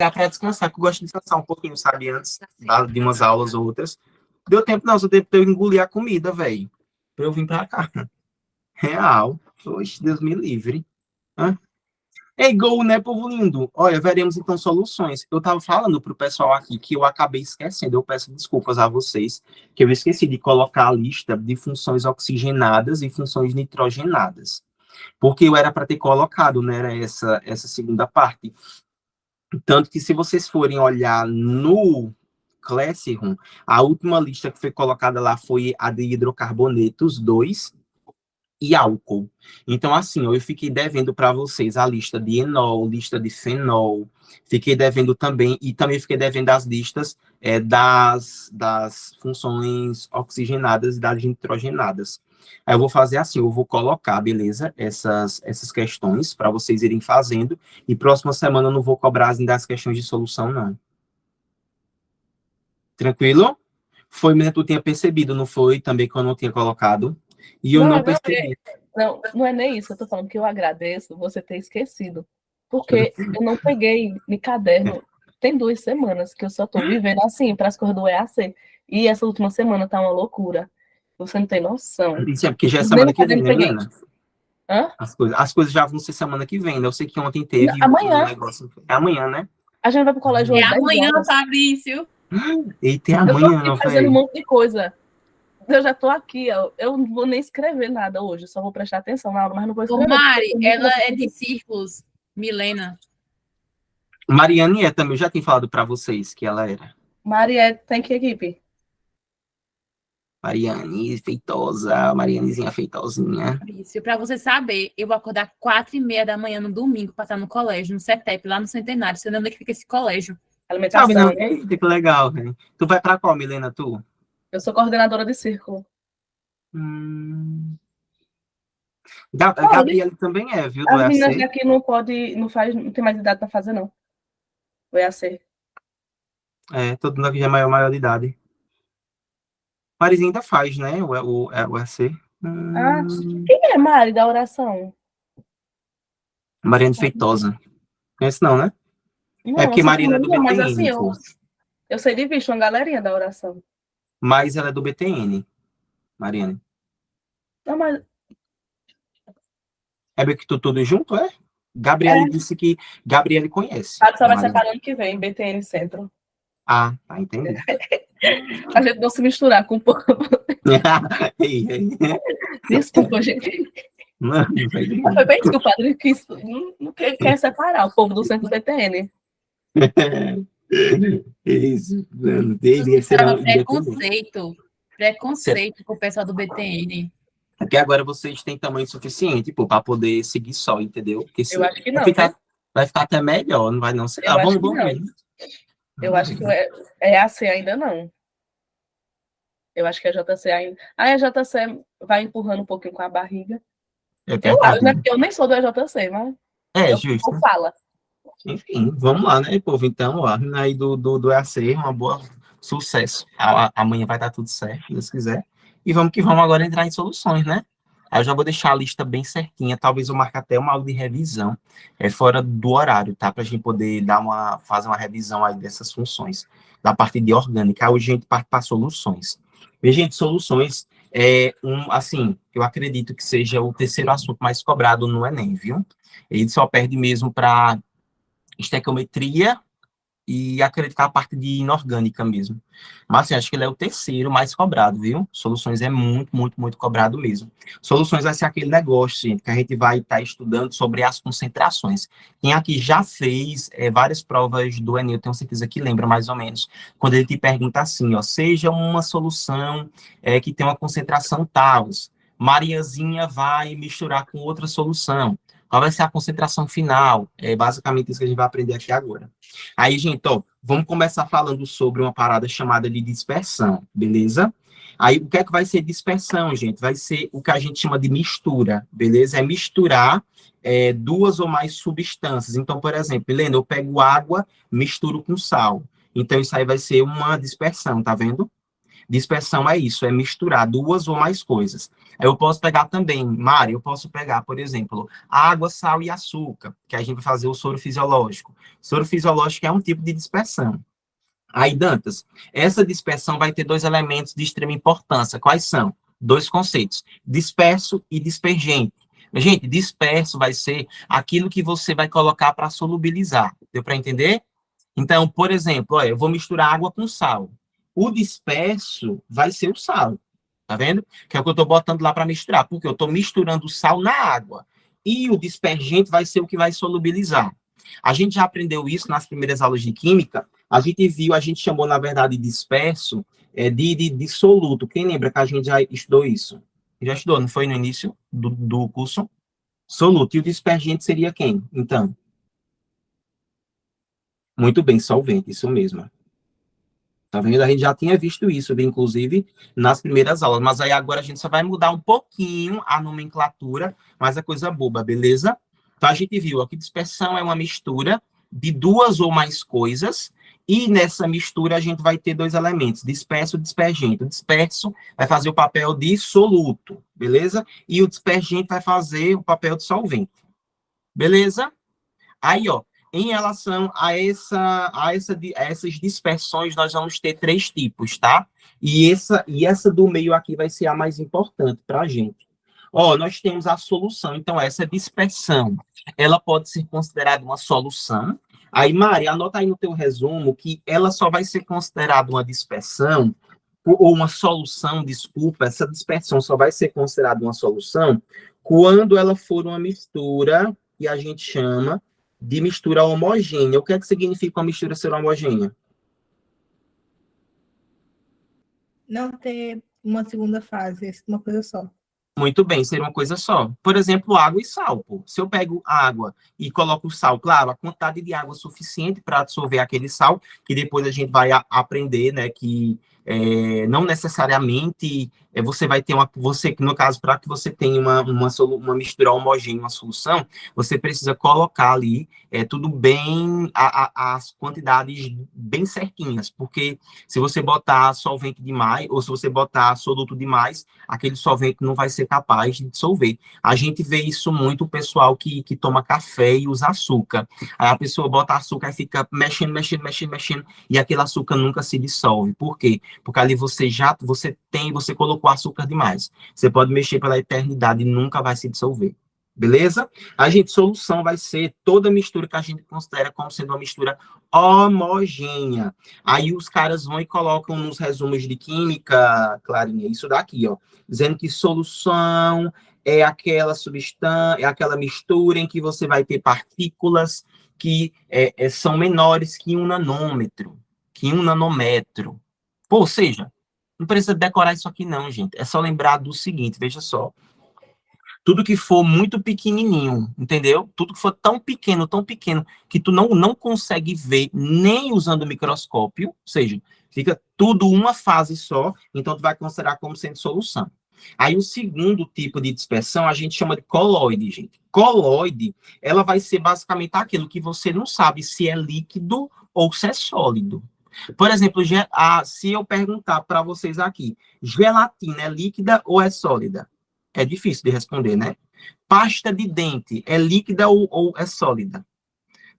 dá para descansar, que eu gosto de descansar um pouquinho, sabe, antes de umas aulas ou outras. Deu tempo, não, só deu tempo de eu engolir a comida, velho, pra eu vir pra cá. Real. Oxe, Deus me livre. Hã? Ei, Gol, né, povo lindo? Olha, veremos então soluções. Eu tava falando pro pessoal aqui que eu acabei esquecendo, eu peço desculpas a vocês, que eu esqueci de colocar a lista de funções oxigenadas e funções nitrogenadas. Porque eu era para ter colocado, né, essa segunda parte. Tanto que se vocês forem olhar no Classroom, a última lista que foi colocada lá foi a de hidrocarbonetos 2 e álcool. Então, assim, eu fiquei devendo para vocês a lista de enol, lista de fenol, fiquei devendo também, e também fiquei devendo as listas das funções oxigenadas e das nitrogenadas. Aí eu vou fazer assim, eu vou colocar, beleza, essas questões para vocês irem fazendo, e próxima semana eu não vou cobrar as questões de solução, não. Tranquilo? Foi, mas tu tinha percebido, não foi? Também que eu não tinha colocado. E eu não percebi. Não é nem isso, eu tô falando que eu agradeço você ter esquecido. Porque eu não peguei no caderno. Tem 2 semanas que eu só tô vivendo assim, para as coisas do EAC. E essa última semana tá uma loucura. Você não tem noção. Isso é porque já é semana que vem, né, Helena? Hã? As coisas já vão ser semana que vem, né? Eu sei que ontem teve amanhã. Um negócio. É amanhã, né? A gente vai pro colégio hoje. É amanhã, Fabrício. Eita, é amanhã, eu tô aqui fazendo um monte de coisa. Eu já tô aqui, eu não vou nem escrever nada hoje, só vou prestar atenção na aula, mas não vou escrever. Ô, Mari, ela é de círculos, Milena. Mariane também, eu já tinha falado para vocês que ela era. Mari tem que equipe? Mariane feitosa, Marianezinha feitosinha. Isso, para você saber, eu vou acordar 4h30 da manhã no domingo, passar no colégio, no CETEP, lá no Centenário. Você lembra que fica esse colégio? Alimentação. Sabe, não? Eita, que legal, velho. Tu vai para qual, Milena, tu? Eu sou coordenadora de círculo. Gabriela também é, viu? As meninas aqui não tem mais idade para fazer, não. O EAC. Todo mundo aqui já é maior de idade. Marizinha ainda faz, né? O EAC. Quem é Mari da oração? Mariane Feitosa. Conhece não, né? Não, é porque Mariana é do BTN. Mas assim, eu sei de vista uma galerinha da oração. Mas ela é do BTN, Mariane. Não, mas... É bem que tudo junto, é? Gabriele disse que Gabriele conhece. Só vai separar ano que vem, BTN Centro. Ah, tá, entendi. A gente não se misturar com o povo. Desculpa, gente. Foi bem que o padre não quer separar o povo do centro do BTN. Isso, não preconceito com o pessoal do BTN. Porque agora vocês têm tamanho suficiente, para poder seguir só, entendeu? Porque eu acho que não. Vai ficar até melhor, não vai não? Sei lá, vamos ver. Eu acho que é AC ainda não. Eu acho que a JC ainda... a JC vai empurrando um pouquinho com a barriga. Eu acho, né? Porque eu nem sou do EJC, mas... justo. Fala. Enfim, vamos lá, né, povo? Então, ó, aí do EAC, uma boa sucesso. Amanhã vai dar tudo certo, se Deus quiser. E vamos que vamos agora entrar em soluções, né? Aí eu já vou deixar a lista bem certinha. Talvez eu marque até uma aula de revisão fora do horário, tá? Para a gente poder fazer uma revisão aí dessas funções, da parte de orgânica. Aí hoje a gente parte para soluções. E, gente, soluções assim, eu acredito que seja o terceiro assunto mais cobrado no Enem, viu? Ele só perde mesmo para estequiometria e acreditar a parte de inorgânica mesmo. Mas, assim, acho que ele é o terceiro mais cobrado, viu? Soluções é muito, muito, muito cobrado mesmo. Soluções vai ser aquele negócio, gente, que a gente vai estar estudando sobre as concentrações. Quem aqui já fez várias provas do Enem, eu tenho certeza que lembra mais ou menos, quando ele te pergunta assim, ó, seja uma solução que tem uma concentração tal, Mariazinha vai misturar com outra solução. Qual vai ser a concentração final? É basicamente isso que a gente vai aprender aqui agora. Aí, gente, ó, vamos começar falando sobre uma parada chamada de dispersão, beleza? Aí, o que é que vai ser dispersão, gente? Vai ser o que a gente chama de mistura, beleza? É misturar duas ou mais substâncias. Então, por exemplo, Helena, eu pego água, misturo com sal. Então, isso aí vai ser uma dispersão, tá vendo? Dispersão é isso, é misturar duas ou mais coisas. Aí eu posso pegar também, Mari, eu posso pegar, por exemplo, água, sal e açúcar, que a gente vai fazer o soro fisiológico. Soro fisiológico é um tipo de dispersão. Aí, Dantas, essa dispersão vai ter dois elementos de extrema importância. Quais são? Dois conceitos, disperso e dispergente. Gente, disperso vai ser aquilo que você vai colocar para solubilizar. Deu para entender? Então, por exemplo, olha, eu vou misturar água com sal. O disperso vai ser o sal. Tá vendo? Que é o que eu estou botando lá para misturar. Porque eu estou misturando o sal na água. E o dispergente vai ser o que vai solubilizar. A gente já aprendeu isso nas primeiras aulas de química. A gente viu, a gente chamou, na verdade, disperso de soluto. Quem lembra que a gente já estudou isso? Já estudou, não foi no início do curso? Soluto. E o dispergente seria quem? Então, muito bem, solvente, isso mesmo. Tá vendo? A gente já tinha visto isso, inclusive, nas primeiras aulas. Mas aí agora a gente só vai mudar um pouquinho a nomenclatura, mas é coisa boba, beleza? Então a gente viu aqui, dispersão é uma mistura de duas ou mais coisas, e nessa mistura a gente vai ter dois elementos, disperso e dispergente. O disperso vai fazer o papel de soluto, beleza? E o dispergente vai fazer o papel de solvente. Beleza? Aí, ó, em relação a essas dispersões, nós vamos ter três tipos, tá? E essa do meio aqui vai ser a mais importante para a gente. Ó, nós temos a solução, então essa dispersão, ela pode ser considerada uma solução. Aí, Mari, anota aí no teu resumo que ela só vai ser considerada uma dispersão, ou uma solução, desculpa, essa dispersão só vai ser considerada uma solução quando ela for uma mistura que a gente chama de mistura homogênea. O que é que significa uma mistura ser homogênea? Não ter uma segunda fase, uma coisa só. Muito bem, ser uma coisa só. Por exemplo, água e sal. Pô. Se eu pego água e coloco o sal, claro, a quantidade de água suficiente para absorver aquele sal, que depois a gente vai aprender, né, que não necessariamente você vai ter no caso, para que você tenha uma mistura homogênea, uma solução, você precisa colocar ali tudo bem, as quantidades bem certinhas, porque se você botar solvente demais, ou se você botar soluto demais, aquele solvente não vai ser capaz de dissolver. A gente vê isso muito, o pessoal que toma café e usa açúcar. Aí a pessoa bota açúcar e fica mexendo, e aquele açúcar nunca se dissolve. Por quê? Porque ali você colocou açúcar demais. Você pode mexer pela eternidade e nunca vai se dissolver. Beleza? A solução vai ser toda mistura que a gente considera como sendo uma mistura homogênea. Aí os caras vão e colocam nos resumos de química, Clarinha, isso daqui, ó, dizendo que solução é aquela substância, é aquela mistura em que você vai ter partículas que são menores que um nanômetro, Pô, ou seja, não precisa decorar isso aqui não, gente. É só lembrar do seguinte, veja só. Tudo que for muito pequenininho, entendeu? Tudo que for tão pequeno, que tu não consegue ver nem usando o microscópio, ou seja, fica tudo uma fase só, então tu vai considerar como sendo solução. Aí o segundo tipo de dispersão a gente chama de coloide, gente. Coloide, ela vai ser basicamente aquilo que você não sabe se é líquido ou se é sólido. Por exemplo, se eu perguntar para vocês aqui, gelatina é líquida ou é sólida? É difícil de responder, né? Pasta de dente é líquida ou é sólida?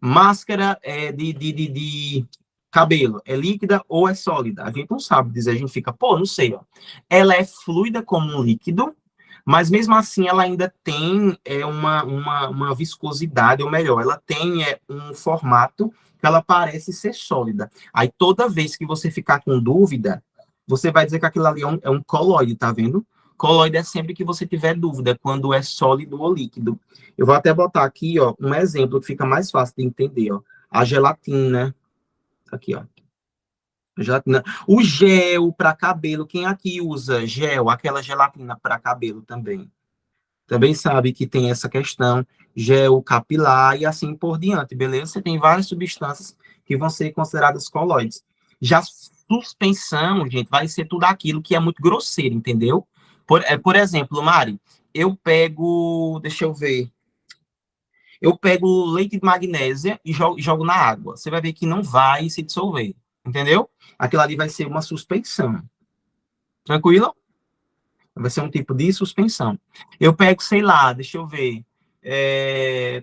Máscara de cabelo é líquida ou é sólida? A gente não sabe dizer, a gente fica, pô, não sei, ó. Ela é fluida como um líquido, mas mesmo assim ela ainda tem uma viscosidade, ou melhor, ela tem um formato que ela parece ser sólida. Aí toda vez que você ficar com dúvida, você vai dizer que aquilo ali é um coloide, tá vendo? Coloide é sempre que você tiver dúvida, quando é sólido ou líquido. Eu vou até botar aqui, ó, um exemplo que fica mais fácil de entender, ó. A gelatina. Aqui, ó. Gelatina. O gel para cabelo, quem aqui usa gel, aquela gelatina para cabelo também? Também sabe que tem essa questão, gel capilar e assim por diante, beleza? Você tem várias substâncias que vão ser consideradas coloides. Já suspensão, gente, vai ser tudo aquilo que é muito grosseiro, entendeu? Por exemplo, Mari, eu pego, deixa eu ver, eu pego leite de magnésia e jogo na água. Você vai ver que não vai se dissolver, entendeu? Aquilo ali vai ser uma suspensão. Tranquilo? Vai ser um tipo de suspensão. Eu pego, sei lá, deixa eu ver,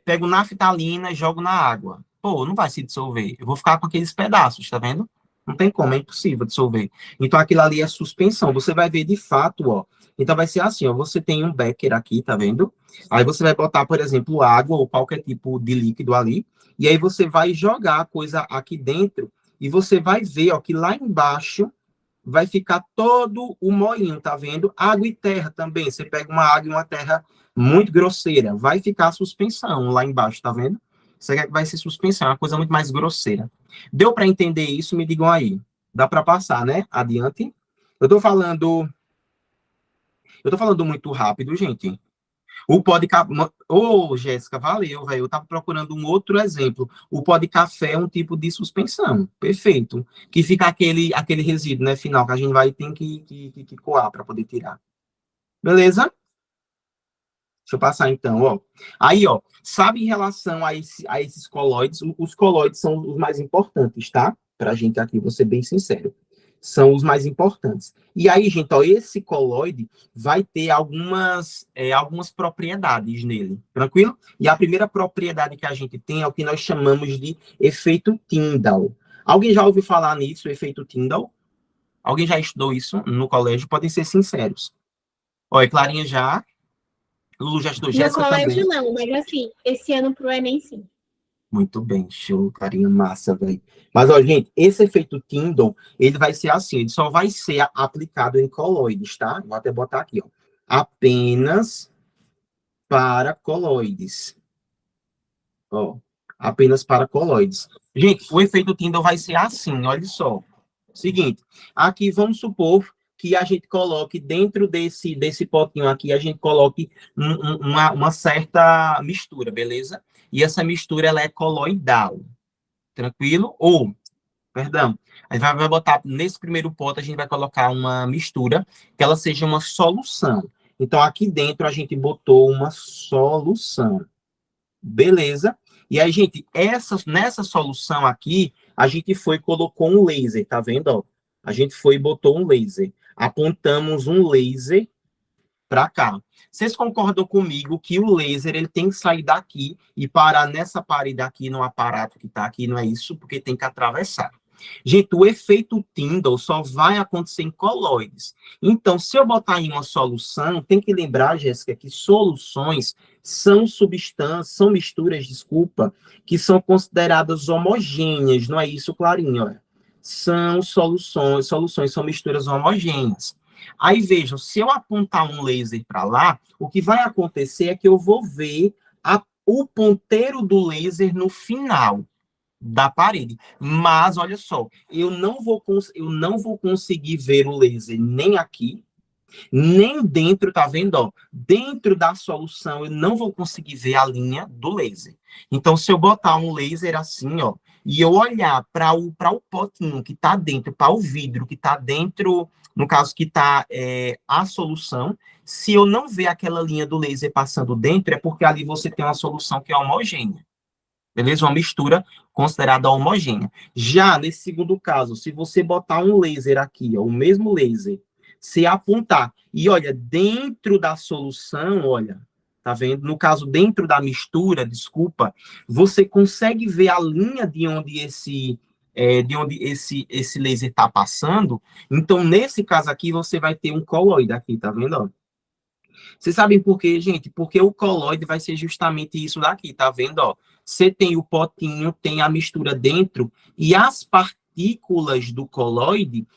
pego naftalina e jogo na água. Pô, não vai se dissolver. Eu vou ficar com aqueles pedaços, tá vendo? Não tem como, é impossível dissolver. Então, aquilo ali é suspensão. Você vai ver de fato, ó. Então, vai ser assim, ó. Você tem um becker aqui, tá vendo? Aí você vai botar, por exemplo, água ou qualquer tipo de líquido ali. E aí você vai jogar a coisa aqui dentro e você vai ver, ó, que lá embaixo vai ficar todo o moinho, tá vendo? Água e terra também. Você pega uma água e uma terra muito grosseira, vai ficar suspensão lá embaixo, tá vendo? Isso aqui vai ser suspensão, é uma coisa muito mais grosseira. Deu para entender isso? Me digam aí. Dá para passar, né? Adiante. Eu tô falando muito rápido, gente. O pó de café. Ô, Jéssica, valeu, velho. Eu tava procurando um outro exemplo. O pó de café é um tipo de suspensão. Perfeito. Que fica aquele resíduo, né, final, que a gente vai ter que coar para poder tirar. Beleza? Deixa eu passar então, ó. Aí, ó, sabe em relação a esses colóides, os colóides são os mais importantes, tá? Pra gente aqui, vou ser bem sincero. São os mais importantes. E aí, gente, ó, esse colóide vai ter algumas propriedades nele, tranquilo? E a primeira propriedade que a gente tem é o que nós chamamos de efeito Tyndall. Alguém já ouviu falar nisso, efeito Tyndall? Alguém já estudou isso no colégio? Podem ser sinceros. Olha, Clarinha já. Lulu já estudou, No Jéssica colégio também. não, mas assim, esse ano pro Enem sim. Muito bem, show, carinha massa, velho. Mas, ó, gente, esse efeito Tyndall, ele vai ser assim, ele só vai ser aplicado em coloides, tá? Vou até botar aqui, ó. Apenas para coloides. Ó, apenas para coloides. Gente, o efeito Tyndall vai ser assim, olha só. Seguinte, aqui vamos supor que a gente coloque dentro desse potinho aqui, a gente coloque uma certa mistura, beleza? E essa mistura, ela é coloidal, tranquilo? Ou, perdão, a gente vai botar nesse primeiro pote, a gente vai colocar uma mistura que ela seja uma solução. Então, aqui dentro, a gente botou uma solução, beleza? E aí, gente, nessa solução aqui, a gente foi e colocou um laser, tá vendo, ó? A gente foi e botou um laser. Apontamos um laser para cá. Vocês concordam comigo que o laser ele tem que sair daqui e parar nessa parede aqui, no aparato que está aqui, não é isso? Porque tem que atravessar. Gente, o efeito Tyndall só vai acontecer em coloides. Então, se eu botar em uma solução, tem que lembrar, Jéssica, que soluções são substâncias, são misturas, desculpa, que são consideradas homogêneas, não é isso, Clarinha? Olha. São soluções são misturas homogêneas. Aí, vejam, se eu apontar um laser para lá, o que vai acontecer é que eu vou ver o ponteiro do laser no final da parede. Mas, olha só, eu não vou conseguir ver o laser nem aqui, nem dentro, tá vendo? Ó, dentro da solução, eu não vou conseguir ver a linha do laser. Então, se eu botar um laser assim, ó, e eu olhar para o potinho que está dentro, para o vidro que está dentro, no caso que está a solução, se eu não ver aquela linha do laser passando dentro, é porque ali você tem uma solução que é homogênea. Beleza? Uma mistura considerada homogênea. Já nesse segundo caso, se você botar um laser aqui, ó, o mesmo laser, se apontar, e olha, dentro da solução, olha, tá vendo? No caso, dentro da mistura, desculpa, você consegue ver a linha de onde esse laser está passando. Então, nesse caso aqui, você vai ter um coloide aqui, tá vendo? Ó? Vocês sabem por quê, gente? Porque o coloide vai ser justamente isso daqui, tá vendo? Ó? Você tem o potinho, tem a mistura dentro, e as partículas do coloide,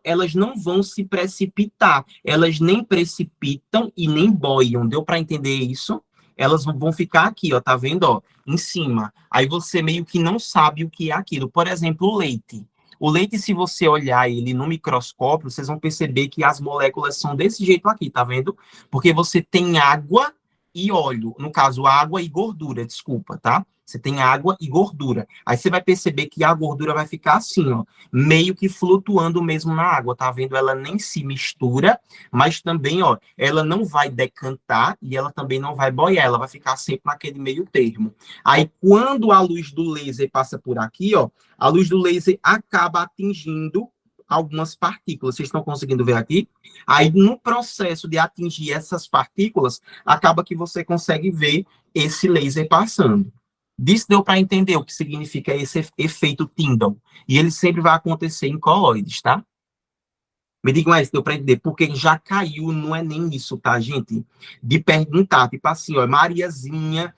elas não vão se precipitar. Elas nem precipitam e nem boiam. Deu para entender isso? Elas vão ficar aqui, ó, tá vendo? Ó, em cima. Aí você meio que não sabe o que é aquilo. Por exemplo, o leite. O leite, se você olhar ele no microscópio, vocês vão perceber que as moléculas são desse jeito aqui, tá vendo? Porque você tem água e óleo. No caso, água e gordura, desculpa, tá? Você tem água e gordura. Aí você vai perceber que a gordura vai ficar assim, ó, meio que flutuando mesmo na água, tá vendo? Ela nem se mistura, mas também, ó, ela não vai decantar e ela também não vai boiar, ela vai ficar sempre naquele meio termo. Aí, quando a luz do laser passa por aqui, ó, a luz do laser acaba atingindo algumas partículas. Vocês estão conseguindo ver aqui? Aí, no processo de atingir essas partículas, acaba que você consegue ver esse laser passando. Disso deu para entender o que significa esse efeito Tyndall. E ele sempre vai acontecer em colóides, tá? Me digam aí se deu para entender, porque já caiu, não é nem isso, tá, gente? De perguntar, tipo assim, ó, Mariazinha,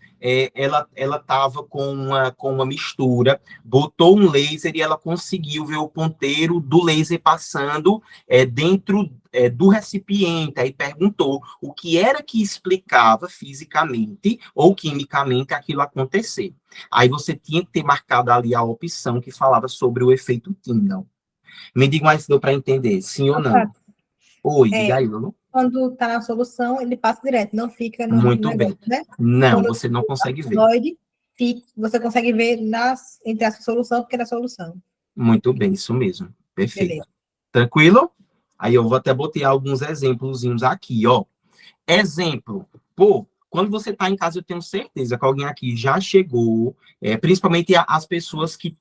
ela tava com uma mistura, botou um laser e ela conseguiu ver o ponteiro do laser passando dentro do recipiente. Aí perguntou o que era que explicava fisicamente ou quimicamente aquilo acontecer. Aí você tinha que ter marcado ali a opção que falava sobre o efeito Tyndall. Me diga mais se deu para entender, sim ou não. Oi, diga aí, Lulu. Quando está na solução, ele passa direto, não fica no Muito negócio, bem. né? Não, Quando você não consegue ver. colóide, você consegue ver entre a solução, porque é na solução. Muito bem, isso mesmo. Perfeito. Beleza. Tranquilo? Aí eu vou até botar alguns exemplozinhos aqui, ó. Exemplo. Pô, quando você está em casa, eu tenho certeza que alguém aqui já chegou, principalmente as pessoas que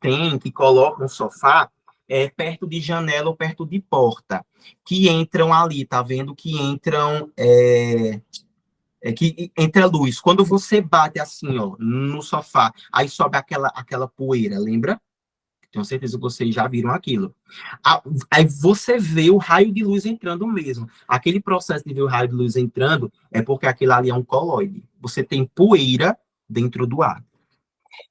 colocam o sofá perto de janela ou perto de porta, que entram ali, tá vendo? Que entram, que entra luz. Quando você bate assim, ó, no sofá, aí sobe aquela poeira, lembra? Tenho certeza que vocês já viram aquilo. Aí você vê o raio de luz entrando mesmo. Aquele processo de ver o raio de luz entrando é porque aquilo ali é um colóide. Você tem poeira dentro do ar.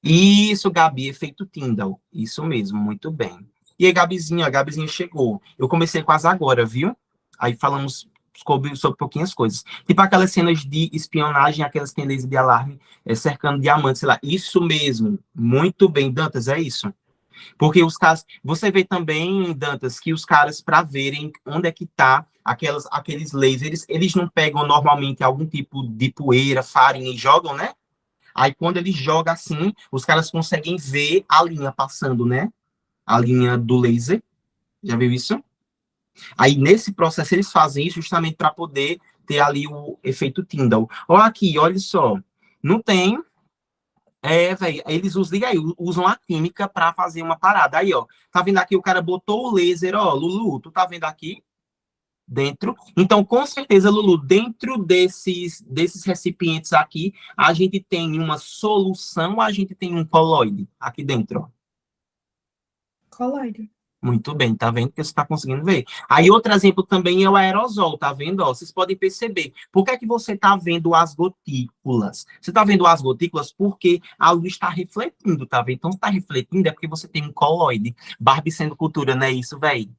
Isso, Gabi, efeito Tyndall. Isso mesmo, muito bem. E aí, Gabizinha, a Gabizinha chegou. Eu comecei quase agora, viu? Aí falamos sobre pouquinhas coisas. Tipo aquelas cenas de espionagem, aquelas cenas de alarme, cercando diamantes, sei lá. Isso mesmo. Muito bem, Dantas, é isso. Porque os caras, você vê também, Dantas, que os caras, para verem onde é que tá aqueles lasers, eles não pegam normalmente algum tipo de poeira, farinha e jogam, né? Aí quando eles jogam assim, os caras conseguem ver a linha passando, né? A linha do laser. Já viu isso? Aí nesse processo eles fazem isso justamente para poder ter ali o efeito Tyndall. Ó aqui, olha só. Não tem. Velho, eles usam, liga aí, usam a química para fazer uma parada. Aí, ó, tá vendo aqui, o cara botou o laser, ó, Lulu, tu tá vendo aqui? Dentro. Então, com certeza, Lulu, dentro desses recipientes aqui, a gente tem uma solução, a gente tem um colóide aqui dentro, ó. Colóide. Muito bem, tá vendo que você está conseguindo ver. Aí outro exemplo também é o aerosol, tá vendo? Ó, vocês podem perceber. Por que é que você está vendo as gotículas? Você está vendo as gotículas porque a luz está refletindo, tá vendo? Então, está refletindo é porque você tem um colóide. Barbie sendo cultura, não é isso, velho?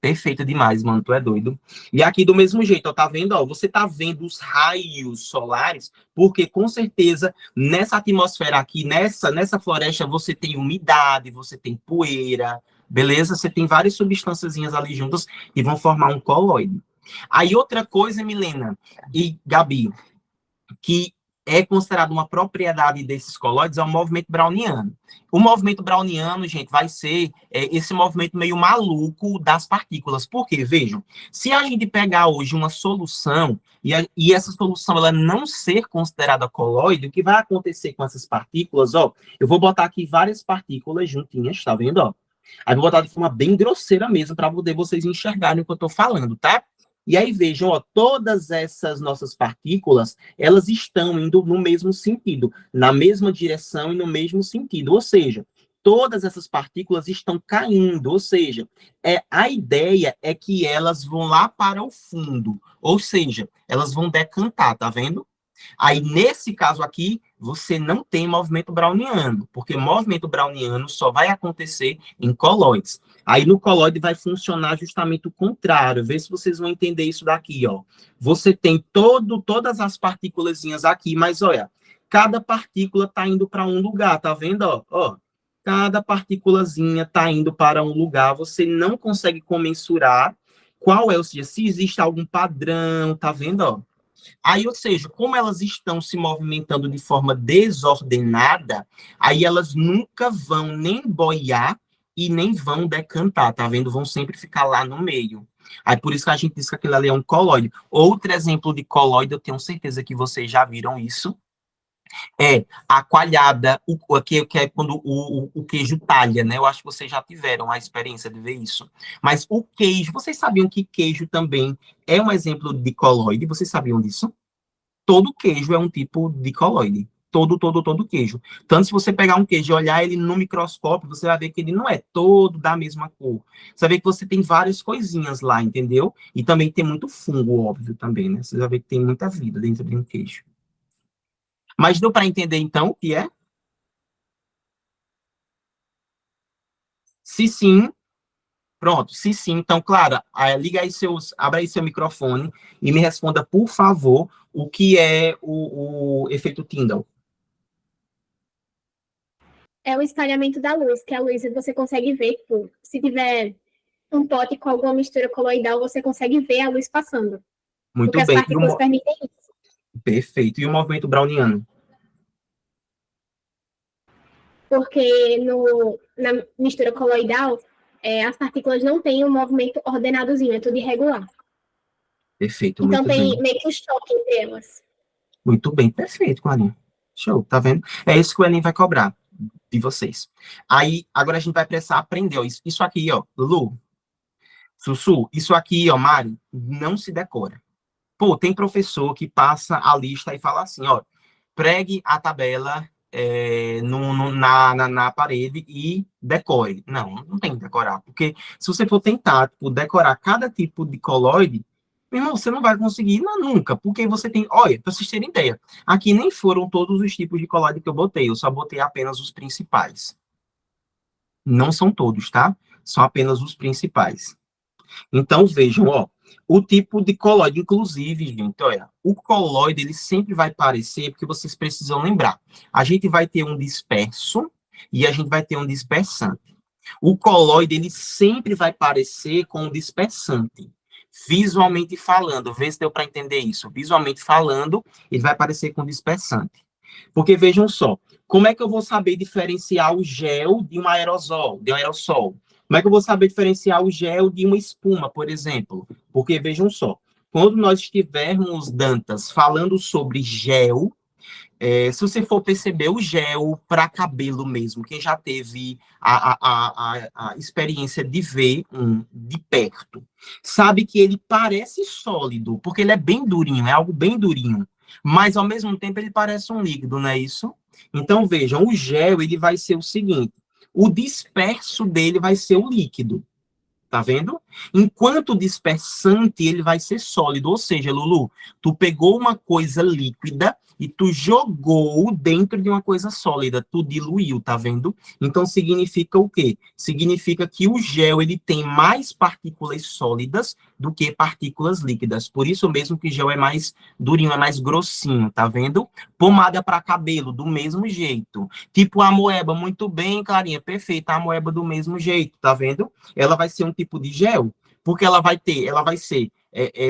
Perfeito demais, mano, tu é doido. E aqui do mesmo jeito, ó, tá vendo? Ó, você tá vendo os raios solares, porque com certeza nessa atmosfera aqui, nessa floresta, você tem umidade, você tem poeira, beleza? Você tem várias substânciazinhas ali juntas e vão formar um colóide. Aí outra coisa, Milena e Gabi, que é considerado uma propriedade desses colóides é o movimento browniano. O movimento browniano, gente, vai ser esse movimento meio maluco das partículas. Por quê? Vejam, se a gente pegar hoje uma solução e essa solução ela não ser considerada colóide, o que vai acontecer com essas partículas, ó, eu vou botar aqui várias partículas juntinhas, tá vendo, ó? Aí vou botar de forma bem grosseira mesmo, para poder vocês enxergarem o que eu estou falando, tá? E aí vejam, ó, todas essas nossas partículas, elas estão indo no mesmo sentido, na mesma direção e no mesmo sentido, ou seja, todas essas partículas estão caindo, ou seja, a ideia é que elas vão lá para o fundo, ou seja, elas vão decantar, tá vendo? Aí, nesse caso aqui, você não tem movimento browniano, porque movimento browniano só vai acontecer em colóides. Aí, no colóide, vai funcionar justamente o contrário. Vê se vocês vão entender isso daqui, ó. Você tem todas as partículazinhas aqui, mas, olha, cada partícula está indo para um lugar, tá vendo, ó? Cada partículazinha está indo para um lugar. Você não consegue comensurar qual é, ou seja, se existe algum padrão, tá vendo, ó? Aí, ou seja, como elas estão se movimentando de forma desordenada, aí elas nunca vão nem boiar e nem vão decantar, tá vendo? Vão sempre ficar lá no meio. Aí por isso que a gente diz que aquilo ali é um colóide. Outro exemplo de colóide, eu tenho certeza que vocês já viram isso, É, a coalhada, que é quando o queijo talha, né? Eu acho que vocês já tiveram a experiência de ver isso. Mas o queijo, vocês sabiam que queijo também é um exemplo de coloide? Vocês sabiam disso? Todo queijo é um tipo de coloide. Todo queijo. Tanto se você pegar um queijo e olhar ele no microscópio, você vai ver que ele não é todo da mesma cor. Você vai ver que você tem várias coisinhas lá, entendeu? E também tem muito fungo, óbvio, também, né? Você vai ver que tem muita vida dentro de um queijo. Mas deu para entender, então, o que é? Se sim, pronto. Se sim, então, Clara, liga aí abre aí seu microfone e me responda, por favor, o que é o efeito Tyndall. É o espalhamento da luz, que a luz você consegue ver, tipo, se tiver um pote com alguma mistura coloidal, você consegue ver a luz passando. Muito Porque as bem. partículas permitem isso. Perfeito. E o movimento browniano? Porque na mistura coloidal, as partículas não têm um movimento ordenadozinho, é tudo irregular. Perfeito, Então muito tem bem. meio que um choque entre elas. Muito bem, perfeito, Clarinha. Show, tá vendo? É isso que o Enem vai cobrar de vocês. Aí, agora a gente vai precisar aprender, ó, isso aqui, ó, Lu, Sussu, isso aqui, ó, Mari, não se decora. Pô, tem professor que passa a lista e fala assim, ó, pregue a tabela na parede e decore. Não tem que decorar, porque se você for tentar, tipo, decorar cada tipo de coloide, meu irmão, você não vai conseguir nunca, porque você tem, olha, para vocês terem ideia, aqui nem foram todos os tipos de coloide que eu botei, eu só botei apenas os principais. Não são todos, tá? São apenas os principais. Então, vejam, ó, o tipo de coloide, inclusive, gente, olha, o coloide, ele sempre vai parecer, porque vocês precisam lembrar, a gente vai ter um disperso e a gente vai ter um dispersante. O coloide, ele sempre vai parecer com um dispersante, visualmente falando, vê se deu para entender isso, visualmente falando, ele vai parecer com dispersante. Porque, vejam só, como é que eu vou saber diferenciar o gel de um aerosol, de um aerossol? Como é que eu vou saber diferenciar o gel de uma espuma, por exemplo? Porque, vejam só, quando nós estivermos, Dantas, falando sobre gel, se você for perceber o gel para cabelo mesmo, quem já teve a experiência de ver de perto, sabe que ele parece sólido, porque ele é bem durinho, é algo bem durinho, mas ao mesmo tempo ele parece um líquido, não é isso? Então, vejam, o gel ele vai ser o seguinte, o disperso dele vai ser o líquido. Tá vendo? Enquanto o dispersante, ele vai ser sólido. Ou seja, Lulu, tu pegou uma coisa líquida e tu jogou dentro de uma coisa sólida. Tu diluiu, tá vendo? Então, significa o quê? Significa que o gel, ele tem mais partículas sólidas do que partículas líquidas. Por isso mesmo que gel é mais durinho, é mais grossinho, tá vendo? Pomada para cabelo, do mesmo jeito. Tipo a moeba, muito bem, Clarinha, perfeita. A moeba do mesmo jeito, tá vendo? Ela vai ser um tipo de gel, porque ela vai ser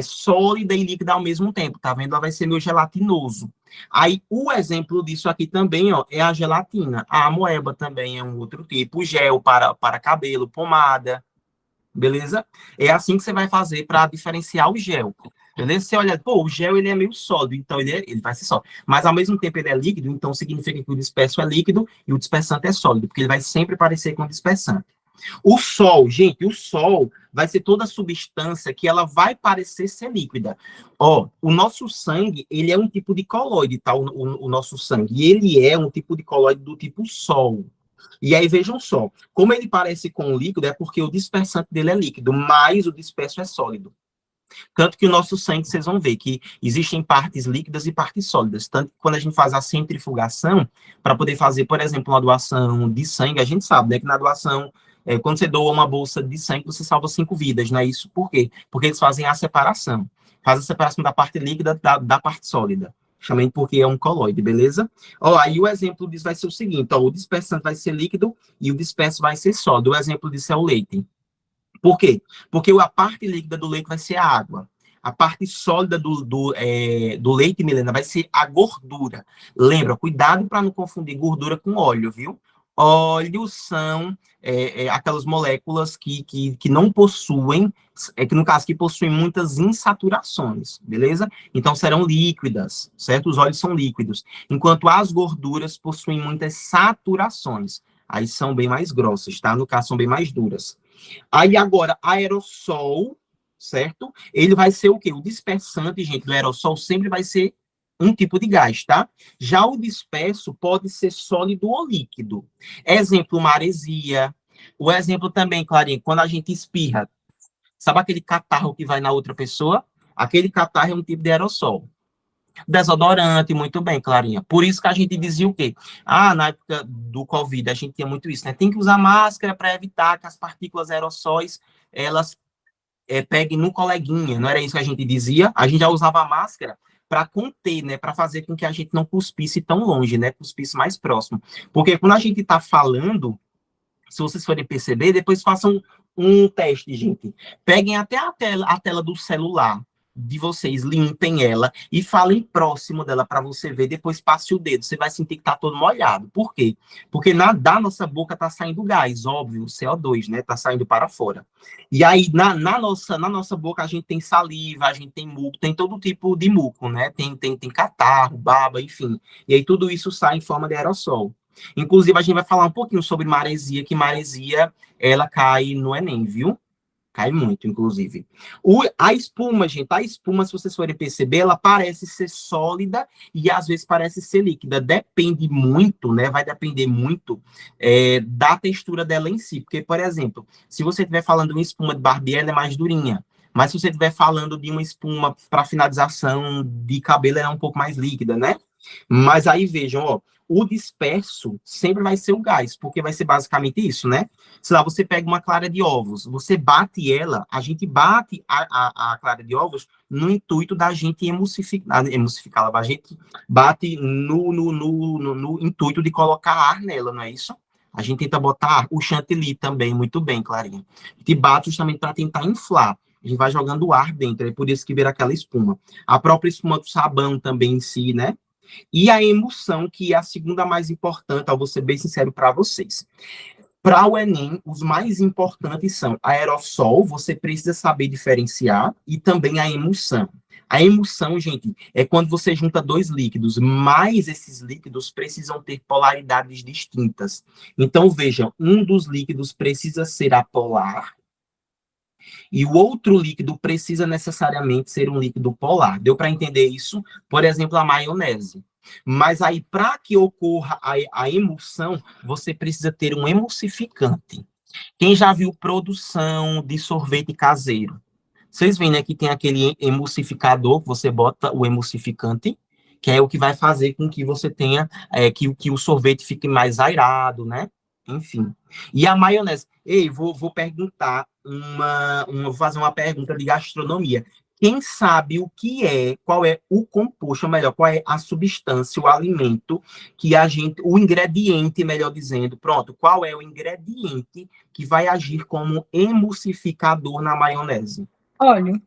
sólida e líquida ao mesmo tempo, tá vendo? Ela vai ser meio gelatinoso. Aí, o exemplo disso aqui também, ó, é a gelatina. A amoeba também é um outro tipo, gel para cabelo, pomada, beleza? É assim que você vai fazer para diferenciar o gel. Beleza? Você olha, pô, o gel ele é meio sólido, então ele vai ser sólido. Mas ao mesmo tempo ele é líquido, então significa que o disperso é líquido e o dispersante é sólido, porque ele vai sempre parecer com o dispersante. O sol, gente, o sol vai ser toda substância que ela vai parecer ser líquida. Ó, o nosso sangue, ele é um tipo de coloide, tá? O nosso sangue. E ele é um tipo de coloide do tipo sol. E aí, vejam só, como ele parece com o líquido, é porque o dispersante dele é líquido, mas o disperso é sólido. Tanto que o nosso sangue, vocês vão ver que existem partes líquidas e partes sólidas. Tanto que quando a gente faz a centrifugação, para poder fazer, por exemplo, uma doação de sangue, a gente sabe, né, que na doação, quando você doa uma bolsa de sangue, você salva 5 vidas, não é isso? Por quê? Porque eles fazem a separação. Faz a separação da parte líquida da parte sólida. Também porque é um coloide, beleza? Ó, aí o exemplo disso vai ser o seguinte, ó, o dispersante vai ser líquido e o disperso vai ser sólido. O exemplo disso é o leite. Por quê? Porque a parte líquida do leite vai ser a água. A parte sólida do leite, Milena, vai ser a gordura. Lembra, cuidado para não confundir gordura com óleo, viu? Óleos são aquelas moléculas que não possuem, que no caso que possuem muitas insaturações, beleza? Então serão líquidas, certo? Os óleos são líquidos, enquanto as gorduras possuem muitas saturações, aí são bem mais grossas, tá? No caso são bem mais duras. Aí agora, aerossol, certo? Ele vai ser o quê? O dispersante, gente, do aerossol sempre vai ser um tipo de gás, tá? Já o disperso pode ser sólido ou líquido. Exemplo, maresia. O exemplo também, Clarinha, quando a gente espirra, sabe aquele catarro que vai na outra pessoa? Aquele catarro é um tipo de aerossol. Desodorante, muito bem, Clarinha. Por isso que a gente dizia o quê? Na época do Covid, a gente tinha muito isso, né? Tem que usar máscara para evitar que as partículas aerossóis, elas peguem no coleguinha. Não era isso que a gente dizia? A gente já usava máscara para conter, né? Para fazer com que a gente não cuspisse tão longe, né? Cuspisse mais próximo. Porque quando a gente está falando, se vocês forem perceber, depois façam um teste, gente. Peguem até a tela do celular de vocês, limpem ela e falem próximo dela para você ver, depois passe o dedo, você vai sentir que tá todo molhado. Por quê? Porque da nossa boca tá saindo gás, óbvio, CO2, né? Tá saindo para fora. E aí, na nossa boca, a gente tem saliva, a gente tem muco, tem todo tipo de muco, né? Tem catarro, baba, enfim. E aí tudo isso sai em forma de aerossol. Inclusive, a gente vai falar um pouquinho sobre maresia, que maresia, ela cai no Enem, viu? Cai muito, inclusive. A espuma, gente, a espuma, se vocês forem perceber, ela parece ser sólida e às vezes parece ser líquida. Depende muito, né? Vai depender muito da textura dela em si. Porque, por exemplo, se você estiver falando de uma espuma de barbeiro, ela é mais durinha. Mas se você estiver falando de uma espuma para finalização de cabelo, ela é um pouco mais líquida, né? Mas aí vejam, ó, o disperso sempre vai ser o gás, porque vai ser basicamente isso, né? Sei lá, você pega uma clara de ovos, você bate ela, a gente bate a clara de ovos no intuito da gente emulsificá-la, a gente bate no intuito de colocar ar nela, não é isso? A gente tenta botar ar, o chantilly também, muito bem, Clarinha. A gente bate justamente para tentar inflar. A gente vai jogando ar dentro, é por isso que vira aquela espuma. A própria espuma do sabão também em si, né? E a emulsão, que é a segunda mais importante, eu vou ser bem sincero para vocês. Para o Enem, os mais importantes são aerossol, você precisa saber diferenciar, e também a emulsão. A emulsão, gente, é quando você junta dois líquidos, mas esses líquidos precisam ter polaridades distintas. Então, vejam, um dos líquidos precisa ser apolar, e o outro líquido precisa necessariamente ser um líquido polar. Deu para entender isso? Por exemplo, a maionese. Mas aí, para que ocorra a emulsão, você precisa ter um emulsificante. Quem já viu produção de sorvete caseiro? Vocês veem, né, que tem aquele emulsificador, que você bota o emulsificante, que é o que vai fazer com que você tenha, que o sorvete fique mais airado, né? Enfim. E a maionese? Ei, vou perguntar vou fazer uma pergunta de gastronomia. Quem sabe qual é o composto, ou melhor, qual é a substância, o alimento que o ingrediente, melhor dizendo, pronto, qual é o ingrediente que vai agir como emulsificador na maionese? Óleo.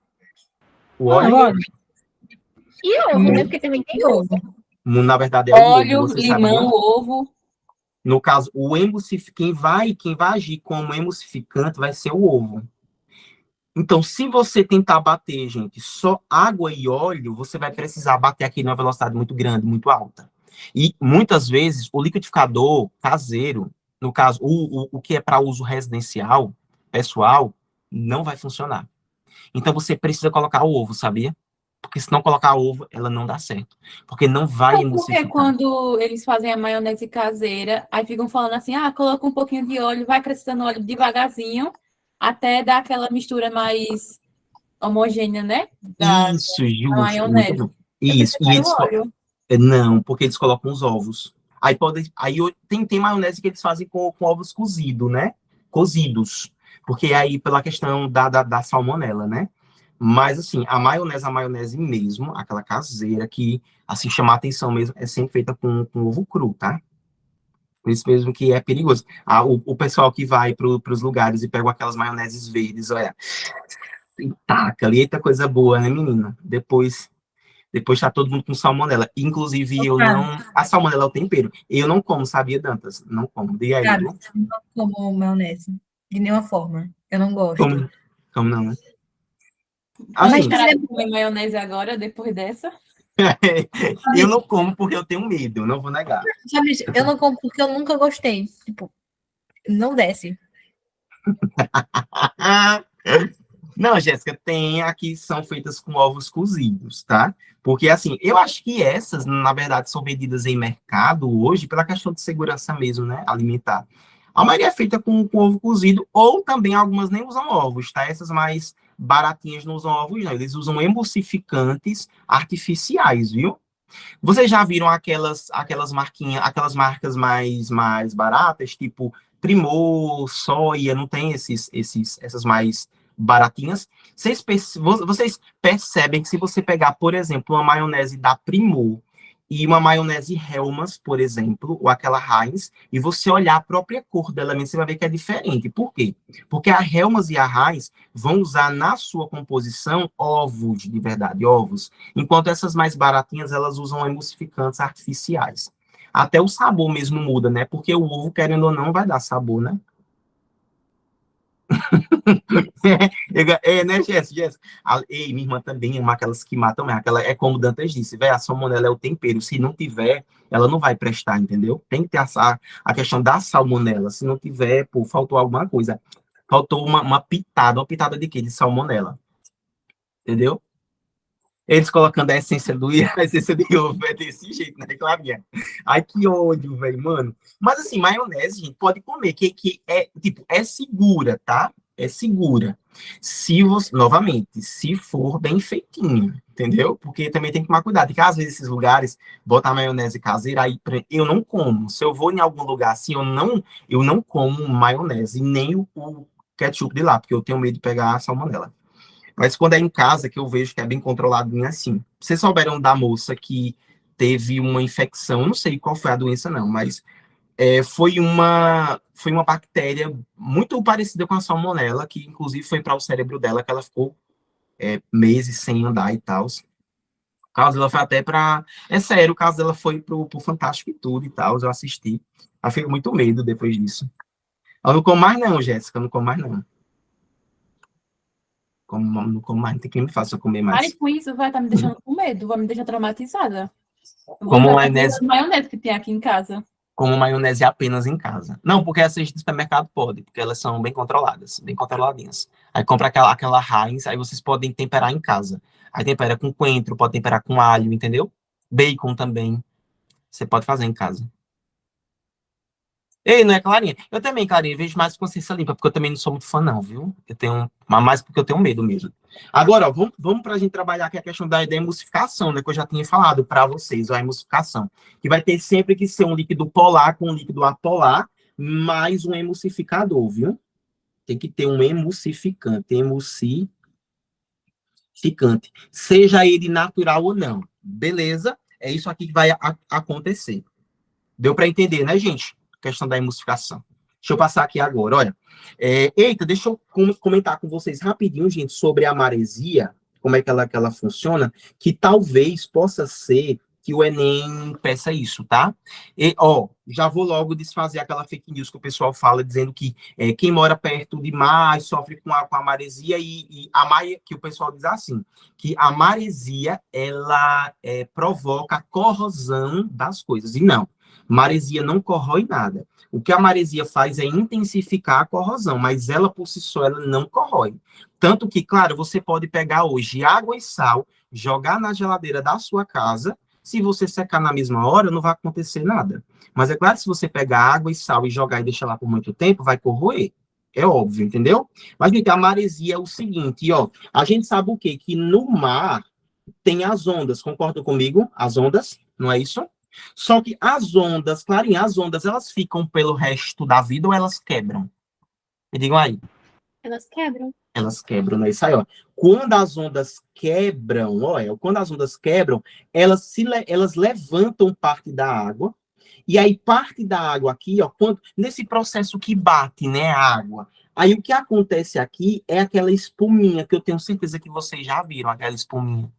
O óleo? Óleo. E ovo, né? Porque também tem ovo. Na verdade, é o ovo, Óleo, você limão, sabia? ovo. No caso, quem vai agir como emulsificante vai ser o ovo. Então, se você tentar bater, gente, só água e óleo, você vai precisar bater aqui numa velocidade muito grande, muito alta. E, muitas vezes, o liquidificador caseiro, no caso, o que é para uso residencial, pessoal, não vai funcionar. Então, você precisa colocar o ovo, sabia? Porque se não colocar ovo, ela não dá certo. Porque não vai Porque emulsificar. quando eles fazem a maionese caseira, aí ficam falando assim, coloca um pouquinho de óleo, vai acrescentando óleo devagarzinho, até dar aquela mistura mais homogênea, né? Isso, justo. maionese. Muito bom. Isso. E eles óleo. Não, porque eles colocam os ovos. Aí tem maionese que eles fazem com ovos cozidos, né? Cozidos. Porque aí, pela questão da salmonela, né? Mas, assim, a maionese mesmo, aquela caseira que, assim, chama a atenção mesmo, é sempre feita com ovo cru, tá? Por isso mesmo que é perigoso. O pessoal que vai para os lugares e pega aquelas maioneses verdes, olha, e taca ali, eita coisa boa, né, menina? Depois Depois tá todo mundo com salmonela. Inclusive, eu Cara, não... A salmonela é o tempero. Eu não como, sabia, Dantas? Não como. Diga aí, cara, viu? eu não como maionese. De nenhuma forma. Eu não gosto. Como? Como não, né? Pode Assim, parar de comer maionese agora, depois dessa? eu não como porque eu tenho medo, não vou negar. Sabe, eu não como porque eu nunca gostei. Tipo, não desce. Não, Jéssica, tem aqui são feitas com ovos cozidos, tá? Porque, assim, eu acho que essas, na verdade, são vendidas em mercado hoje pela questão de segurança mesmo, né? Alimentar. A maioria é feita com ovo cozido, ou também algumas nem usam ovos, tá? Essas mais baratinhas não usam ovos, não. Eles usam emulsificantes artificiais, viu? Vocês já viram aquelas marquinhas, aquelas marcas mais baratas, tipo Primor, Soia, não tem essas mais baratinhas? Vocês percebem que se você pegar, por exemplo, uma maionese da Primor e uma maionese Hellmann's, por exemplo, ou aquela Heinz, e você olhar a própria cor dela mesmo, você vai ver que é diferente. Por quê? Porque a Hellmann's e a Heinz vão usar na sua composição ovos, de verdade, ovos. Enquanto essas mais baratinhas, elas usam emulsificantes artificiais. Até o sabor mesmo muda, né? Porque o ovo, querendo ou não, vai dar sabor, né? Né, Jéssica? Ei, minha irmã também é uma aquelas que matam, aquela, é como o Dantas disse, velho, a salmonela é o tempero. Se não tiver, ela não vai prestar, entendeu? Tem que ter a questão da salmonela. Se não tiver, pô, faltou alguma coisa. Faltou uma pitada de quê? De salmonela. Entendeu? Eles colocando a essência do a essência de ovo, é desse jeito, né, Clarinha? Ai, que ódio, velho, mano. Mas assim, maionese, gente, pode comer, que é, tipo, é segura, tá? É segura. Se você, novamente, se for bem feitinho, entendeu? Porque também tem que tomar cuidado, porque às vezes esses lugares botam maionese caseira, aí eu não como. Se eu vou em algum lugar assim, eu não como maionese, nem o ketchup de lá, porque eu tenho medo de pegar a salmonela. Mas quando é em casa, que eu vejo que é bem controladinho assim. Vocês souberam da moça que teve uma infecção, não sei qual foi a doença, não, mas foi uma bactéria muito parecida com a salmonela, que inclusive foi para o cérebro dela, que ela ficou meses sem andar e tal. O caso dela foi até para. É sério, o caso dela foi pro Fantástico e tudo e tal, eu assisti. Eu fiquei com muito medo depois disso. Eu não como mais, não, Jéssica, eu não como mais, não. Não como mais, não tem quem me faça comer Pare mais. com isso, vai estar me deixando com medo, vai me deixar traumatizada. Eu vou Como usar maionese. a maionese que tem aqui em casa. Como maionese apenas em casa. Não, porque essas de supermercado pode, porque elas são bem controladas, bem controladinhas. Aí compra aquela Heinz, aí vocês podem temperar em casa. Aí tempera com coentro, pode temperar com alho, entendeu? Bacon também, você pode fazer em casa. Ei, não é, Clarinha? Eu também, Clarinha, vejo mais consciência limpa, porque eu também não sou muito fã, não, viu? Eu tenho, mas mais porque eu tenho medo mesmo. Agora, ó, vamos para a gente trabalhar aqui a questão da emulsificação, né? Que eu já tinha falado para vocês, ó, a emulsificação. Que vai ter sempre que ser um líquido polar com um líquido apolar, mais um emulsificador, viu? Tem que ter um emulsificante, seja ele natural ou não. Beleza? É isso aqui que vai acontecer. Deu para entender, né, gente? Questão da emulsificação. Deixa eu passar aqui agora, olha. Eita, deixa eu comentar com vocês rapidinho, gente, sobre a maresia, como é que ela funciona, que talvez possa ser que o Enem peça isso, tá? E, ó, já vou logo desfazer aquela fake news que o pessoal fala, dizendo que quem mora perto de mar sofre com a maresia, e que o pessoal diz assim, que a maresia, ela provoca a corrosão das coisas, e não. Maresia não corrói nada. O que a maresia faz é intensificar a corrosão, mas ela por si só ela não corrói. Tanto que, claro, você pode pegar hoje água e sal, jogar na geladeira da sua casa, se você secar na mesma hora, não vai acontecer nada. Mas é claro, se você pegar água e sal e jogar e deixar lá por muito tempo, vai corroer. É óbvio, entendeu? Mas, gente, a maresia é o seguinte, ó, a gente sabe o quê? Que no mar tem as ondas, concordam comigo? As ondas, não é isso? Só que as ondas, Clarinha, as ondas, elas ficam pelo resto da vida ou elas quebram? Me digam aí. Elas quebram. Elas quebram, não é isso aí, ó. Quando as ondas quebram, elas levantam parte da água, e aí parte da água aqui, ó, nesse processo que bate, né, a água, aí o que acontece aqui é aquela espuminha, que eu tenho certeza que vocês já viram, aquela espuminha.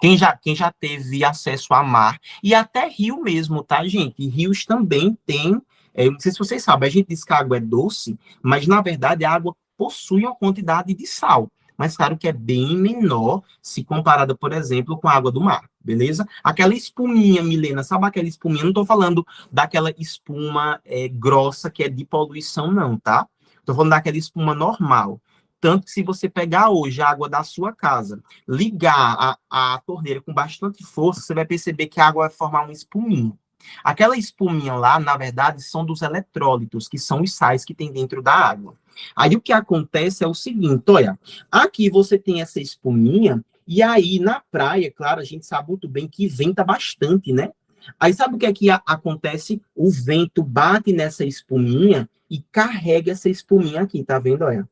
Quem já teve acesso a mar, e até rio mesmo, tá, gente? E rios também tem, eu não sei se vocês sabem, a gente diz que a água é doce, mas na verdade a água possui uma quantidade de sal. Mas claro que é bem menor se comparada, por exemplo, com a água do mar, beleza? Aquela espuminha, Milena, sabe aquela espuminha? Não estou falando daquela espuma grossa que é de poluição, não, tá? Estou falando daquela espuma normal. Tanto que se você pegar hoje a água da sua casa, ligar a torneira com bastante força, você vai perceber que a água vai formar uma espuminha. Aquela espuminha lá, na verdade, são dos eletrólitos, que são os sais que tem dentro da água. Aí o que acontece é o seguinte, olha, aqui você tem essa espuminha, e aí na praia, claro, a gente sabe muito bem que venta bastante, né? Aí sabe o que é que acontece? O vento bate nessa espuminha e carrega essa espuminha aqui, tá vendo, olha?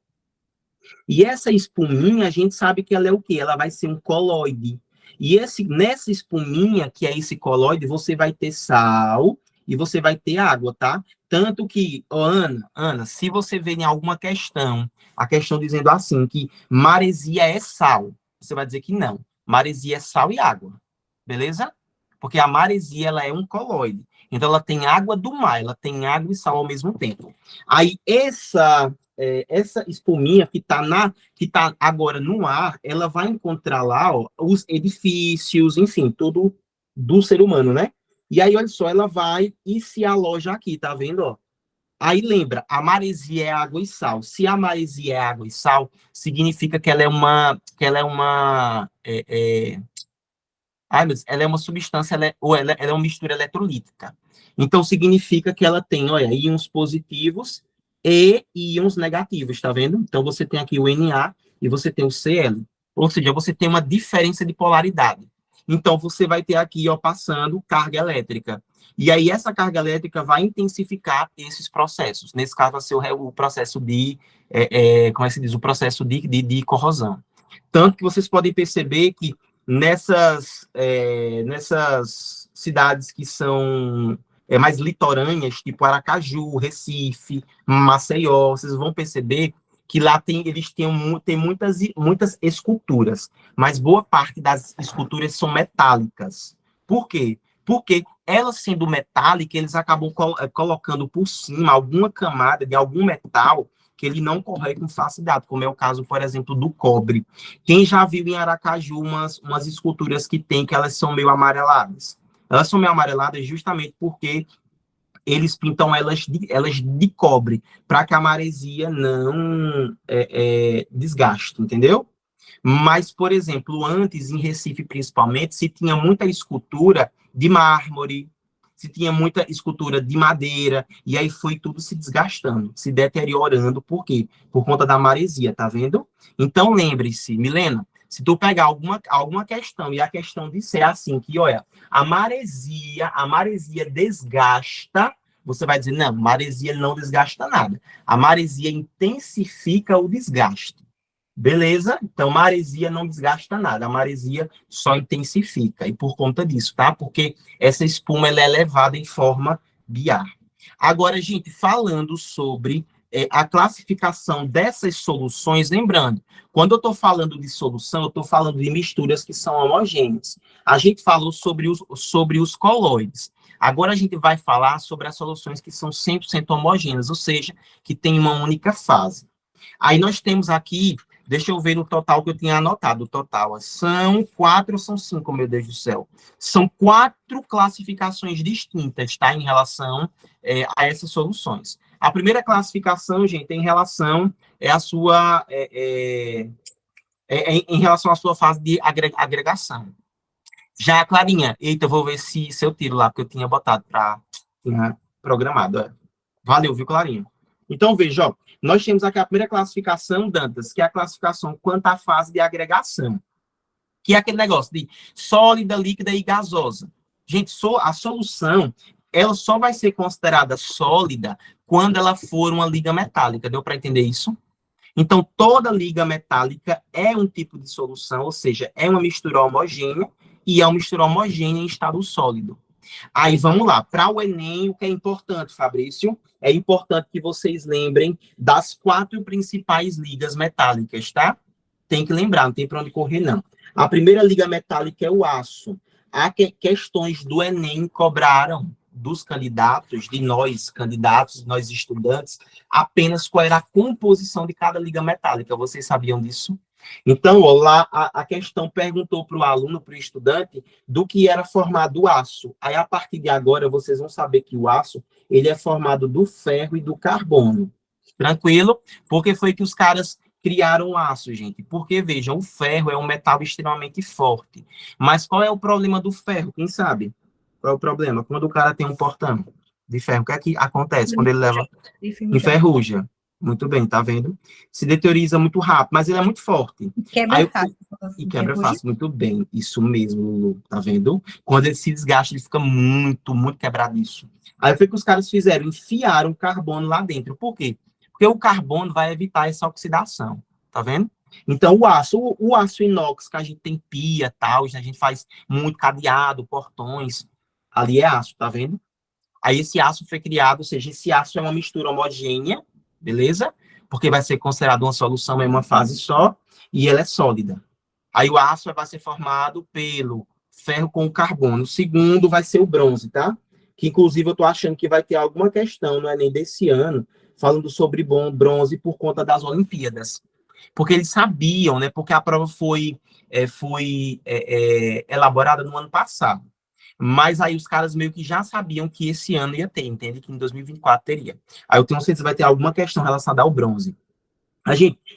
E essa espuminha, a gente sabe que ela é o quê? Ela vai ser um coloide. E nessa espuminha, que é esse coloide, você vai ter sal e você vai ter água, tá? Tanto que, Ana, se você ver em alguma questão, a questão dizendo assim, que maresia é sal, você vai dizer que não. Maresia é sal e água, beleza? Porque a maresia, ela é um coloide. Então, ela tem água do mar, ela tem água e sal ao mesmo tempo. Aí, essa espuminha que tá agora no ar, ela vai encontrar lá, ó, os edifícios, enfim, tudo do ser humano, né? E aí, olha só, ela vai e se aloja aqui, tá vendo, ó? Aí lembra, a maresia é água e sal. Se a maresia é água e sal, significa que ela é uma ai, meu Deus, ela é uma substância, ela é uma mistura eletrolítica. Então, significa que ela tem, olha, íons positivos e íons negativos, tá vendo? Então, você tem aqui o Na e você tem o Cl. Ou seja, você tem uma diferença de polaridade. Então, você vai ter aqui, ó, passando carga elétrica. E aí, essa carga elétrica vai intensificar esses processos. Nesse caso, vai ser o processo como é que se diz? O processo de corrosão. Tanto que vocês podem perceber que nessas cidades que são mais litorâneas, tipo Aracaju, Recife, Maceió, vocês vão perceber que lá eles têm muitas esculturas, mas boa parte das esculturas são metálicas. Por quê? Porque elas sendo metálicas, eles acabam colocando por cima alguma camada de algum metal que ele não corrói com facilidade, como é o caso, por exemplo, do cobre. Quem já viu em Aracaju umas esculturas que tem, que elas são meio amareladas? Elas são meio amareladas justamente porque eles pintam elas de cobre, para que a maresia não desgaste, entendeu? Mas, por exemplo, antes, em Recife principalmente, se tinha muita escultura de mármore, se tinha muita escultura de madeira, e aí foi tudo se desgastando, se deteriorando, por quê? Por conta da maresia, tá vendo? Então, lembre-se, Milena, se tu pegar alguma questão, e a questão disser assim, que, olha, a maresia desgasta, você vai dizer, não, maresia não desgasta nada. A maresia intensifica o desgaste. Beleza? Então, maresia não desgasta nada, a maresia só intensifica, e por conta disso, tá? Porque essa espuma ela é levada em forma de ar. Agora, gente, falando sobre a classificação dessas soluções, lembrando, quando eu estou falando de solução, eu estou falando de misturas que são homogêneas. A gente falou sobre os coloides. Agora a gente vai falar sobre as soluções que são 100% homogêneas, ou seja, que tem uma única fase. Aí nós temos aqui, deixa eu ver no total que eu tinha anotado, o total, são 4 ou são 5, meu Deus do céu? São 4 classificações distintas, tá, em relação a essas soluções. A primeira classificação, gente, é em relação à sua, em relação à sua fase de agregação. Já a Clarinha, eita, eu vou ver se eu tiro lá, porque eu tinha botado tinha programado. Valeu, viu, Clarinha? Então, veja, ó, nós temos aqui a primeira classificação, Dantas, que é a classificação quanto à fase de agregação, que é aquele negócio de sólida, líquida e gasosa. Gente, a solução, ela só vai ser considerada sólida quando ela for uma liga metálica. Deu para entender isso? Então, toda liga metálica é um tipo de solução, ou seja, é uma mistura homogênea, e é uma mistura homogênea em estado sólido. Aí, vamos lá. Para o Enem, o que é importante, Fabrício? É importante que vocês lembrem das 4 principais ligas metálicas, tá? Tem que lembrar, não tem para onde correr, não. A primeira liga metálica é o aço. Há questões do Enem cobraram dos candidatos, de nós candidatos, nós estudantes, apenas qual era a composição de cada liga metálica. Vocês sabiam disso? Então, ó, lá a questão perguntou para o aluno, para o estudante, do que era formado o aço. Aí, a partir de agora, vocês vão saber que o aço ele é formado do ferro e do carbono. Tranquilo? Porque foi que os caras criaram o aço, gente. Porque, vejam, o ferro é um metal extremamente forte. Mas qual é o problema do ferro? Quem sabe? Qual é o problema? Quando o cara tem um portão de ferro, o que é que acontece quando ele leva enferruja? Muito bem, tá vendo? Se deterioriza muito rápido, mas ele é muito forte. Quebra fácil. E quebra fácil, muito bem. Isso mesmo, Lulu, tá vendo? Quando ele se desgasta, ele fica muito, muito quebradiço. Aí foi que os caras fizeram, enfiaram o carbono lá dentro. Por quê? Porque o carbono vai evitar essa oxidação, tá vendo? Então, o aço inox que a gente tem pia, tal, a gente faz muito cadeado, portões, ali é aço, tá vendo? Aí esse aço foi criado, ou seja, esse aço é uma mistura homogênea, beleza? Porque vai ser considerado uma solução em uma fase só, e ela é sólida. Aí o aço vai ser formado pelo ferro com o carbono. O segundo vai ser o bronze, tá? Que inclusive eu tô achando que vai ter alguma questão no Enem desse ano, falando sobre bronze por conta das Olimpíadas. Porque eles sabiam, né? Porque a prova foi elaborada no ano passado. Mas aí os caras meio que já sabiam que esse ano ia ter, entende? Que em 2024 teria. Aí eu tenho certeza que vai ter alguma questão relacionada ao bronze.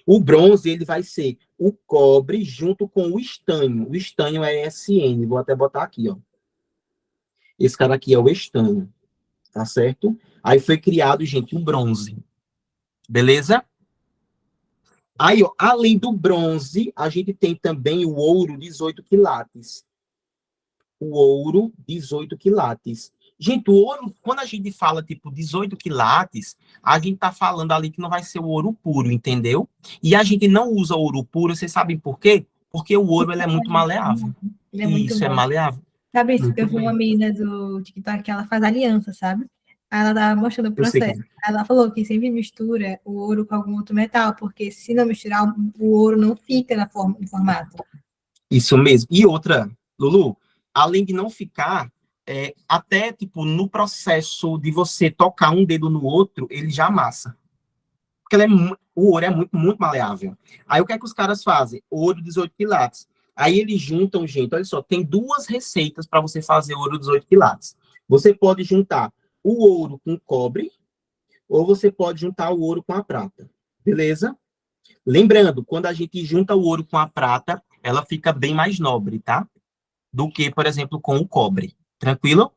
O bronze, ele vai ser o cobre junto com o estanho. O estanho é SN, vou até botar aqui, ó. Esse cara aqui é o estanho, tá certo? Aí foi criado, gente, o bronze. Beleza? Aí, ó, além do bronze, a gente tem também o ouro 18 quilates. O ouro 18 quilates. Gente, o ouro, quando a gente fala, tipo, 18 quilates, a gente tá falando ali que não vai ser o ouro puro, entendeu? E a gente não usa ouro puro, vocês sabem por quê? Porque o ouro, ele é muito maleável. Ele é muito Isso, é bom. maleável. Sabe isso? Muito Eu vi uma bem. menina do TikTok que ela faz aliança, sabe? Aí ela tava mostrando o Eu sei processo. Ela falou que sempre mistura o ouro com algum outro metal, porque se não misturar, o ouro não fica no formato. Isso mesmo. E outra, Lulu, além de não ficar, até, tipo, no processo de você tocar um dedo no outro, ele já amassa. Porque o ouro é muito, muito maleável. Aí o que é que os caras fazem? Ouro 18 quilates. Aí eles juntam, gente, olha só, tem duas receitas para você fazer ouro 18 quilates. Você pode juntar o ouro com cobre, ou você pode juntar o ouro com a prata. Beleza? Lembrando, quando a gente junta o ouro com a prata, ela fica bem mais nobre, tá? Do que, por exemplo, com o cobre. Tranquilo?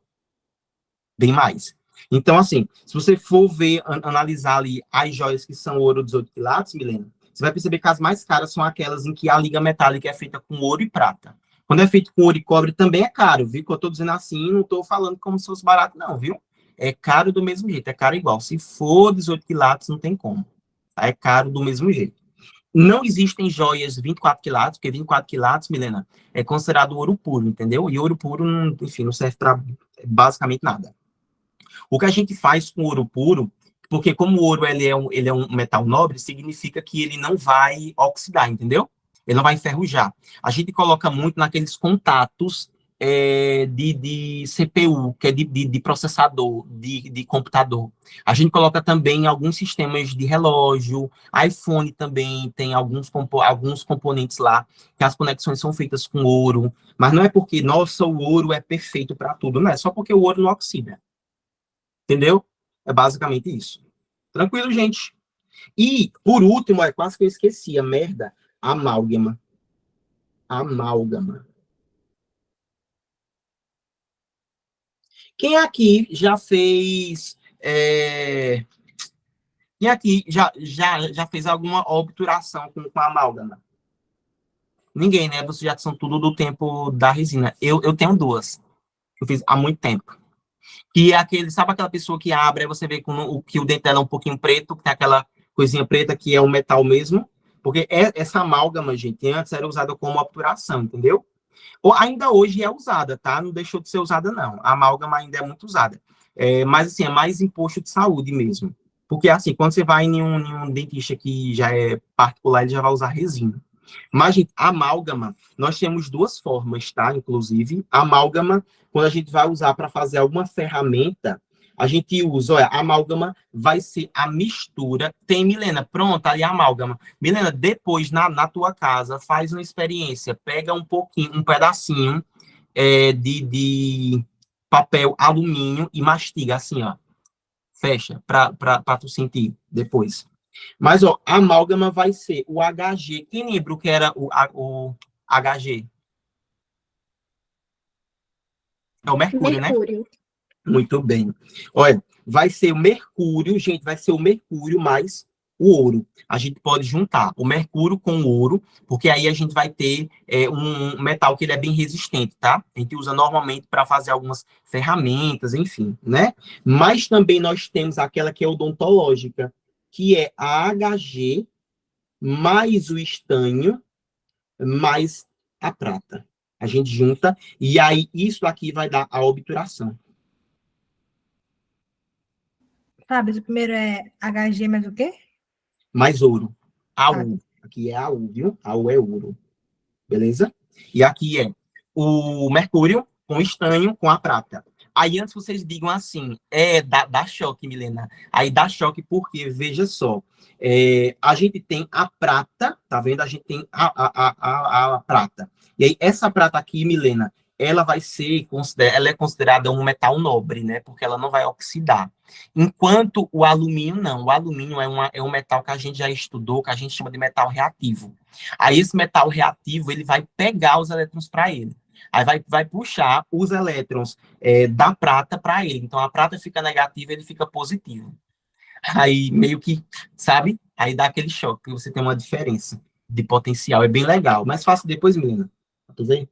Bem mais. Então, assim, se você for ver, analisar ali as joias que são ouro 18 quilates, Milena, você vai perceber que as mais caras são aquelas em que a liga metálica é feita com ouro e prata. Quando é feito com ouro e cobre, também é caro, viu? Que eu tô dizendo assim, não tô falando como se fosse barato, não, viu? É caro do mesmo jeito, é caro igual. Se for 18 quilates, não tem como. Tá? É caro do mesmo jeito. Não existem joias 24 quilates, porque 24 quilates, Milena, é considerado ouro puro, entendeu? E ouro puro, enfim, não serve para basicamente nada. O que a gente faz com ouro puro, porque como o ouro ele é um metal nobre, significa que ele não vai oxidar, entendeu? Ele não vai enferrujar. A gente coloca muito naqueles contatos de CPU, que é de processador, de computador. A gente coloca também em alguns sistemas de relógio, iPhone também tem alguns componentes lá, que as conexões são feitas com ouro, mas não é porque, nossa, o ouro é perfeito para tudo, não é só porque o ouro não oxida. Entendeu? É basicamente isso. Tranquilo, gente? E, por último, quase que eu esqueci, a merda, amálgama. Amálgama. Quem aqui já fez... Quem aqui já fez alguma obturação com amálgama? Ninguém, né? Vocês já são tudo do tempo da resina. Eu tenho duas. Eu fiz há muito tempo. Que é aquele, sabe aquela pessoa que abre, aí você vê que o dente dela é um pouquinho preto, que tem aquela coisinha preta que é um metal mesmo, porque essa amálgama, gente, antes era usada como obturação, entendeu? Ou ainda hoje é usada, tá? Não deixou de ser usada, não. A amálgama ainda é muito usada. Mas, assim, é mais imposto de saúde mesmo. Porque, assim, quando você vai em um dentista que já é particular, ele já vai usar resina. Mas, gente, amálgama, nós temos duas formas, tá? Inclusive, amálgama, quando a gente vai usar para fazer alguma ferramenta, a gente usa, olha, amálgama vai ser a mistura. Tem, Milena, pronto, ali a amálgama. Milena, depois, na tua casa, faz uma experiência, pega um pouquinho, um pedacinho de papel alumínio e mastiga assim, ó. Fecha, para tu sentir depois. Mas, ó, a amálgama vai ser o HG. Quem lembra o que era o HG? É o mercúrio, né? Mercúrio. Muito bem. Olha, vai ser o mercúrio, gente, vai ser o mercúrio mais o ouro. A gente pode juntar o mercúrio com o ouro, porque aí a gente vai ter um metal que ele é bem resistente, tá? A gente usa normalmente para fazer algumas ferramentas, enfim, né? Mas também nós temos aquela que é odontológica, que é a HG mais o estanho mais a prata. A gente junta e aí isso aqui vai dar a obturação. Fábio, o primeiro é HG mais o quê? Mais ouro. AU. Tá. Aqui é AU, viu? AU é ouro. Beleza? E aqui é o mercúrio com estanho com a prata. Aí antes vocês digam assim, dá choque, Milena. Aí dá choque porque, veja só, a gente tem a prata, tá vendo? A gente tem a prata. E aí essa prata aqui, Milena, ela ela é considerada um metal nobre, né? Porque ela não vai oxidar. Enquanto o alumínio, não. O alumínio é um metal que a gente já estudou, que a gente chama de metal reativo. Aí esse metal reativo, ele vai pegar os elétrons para ele. Aí vai puxar os elétrons da prata para ele. Então, a prata fica negativa, ele fica positivo. Aí, meio que, sabe? Aí dá aquele choque, que você tem uma diferença de potencial. É bem legal. Mais fácil depois, menina. Tá vendo?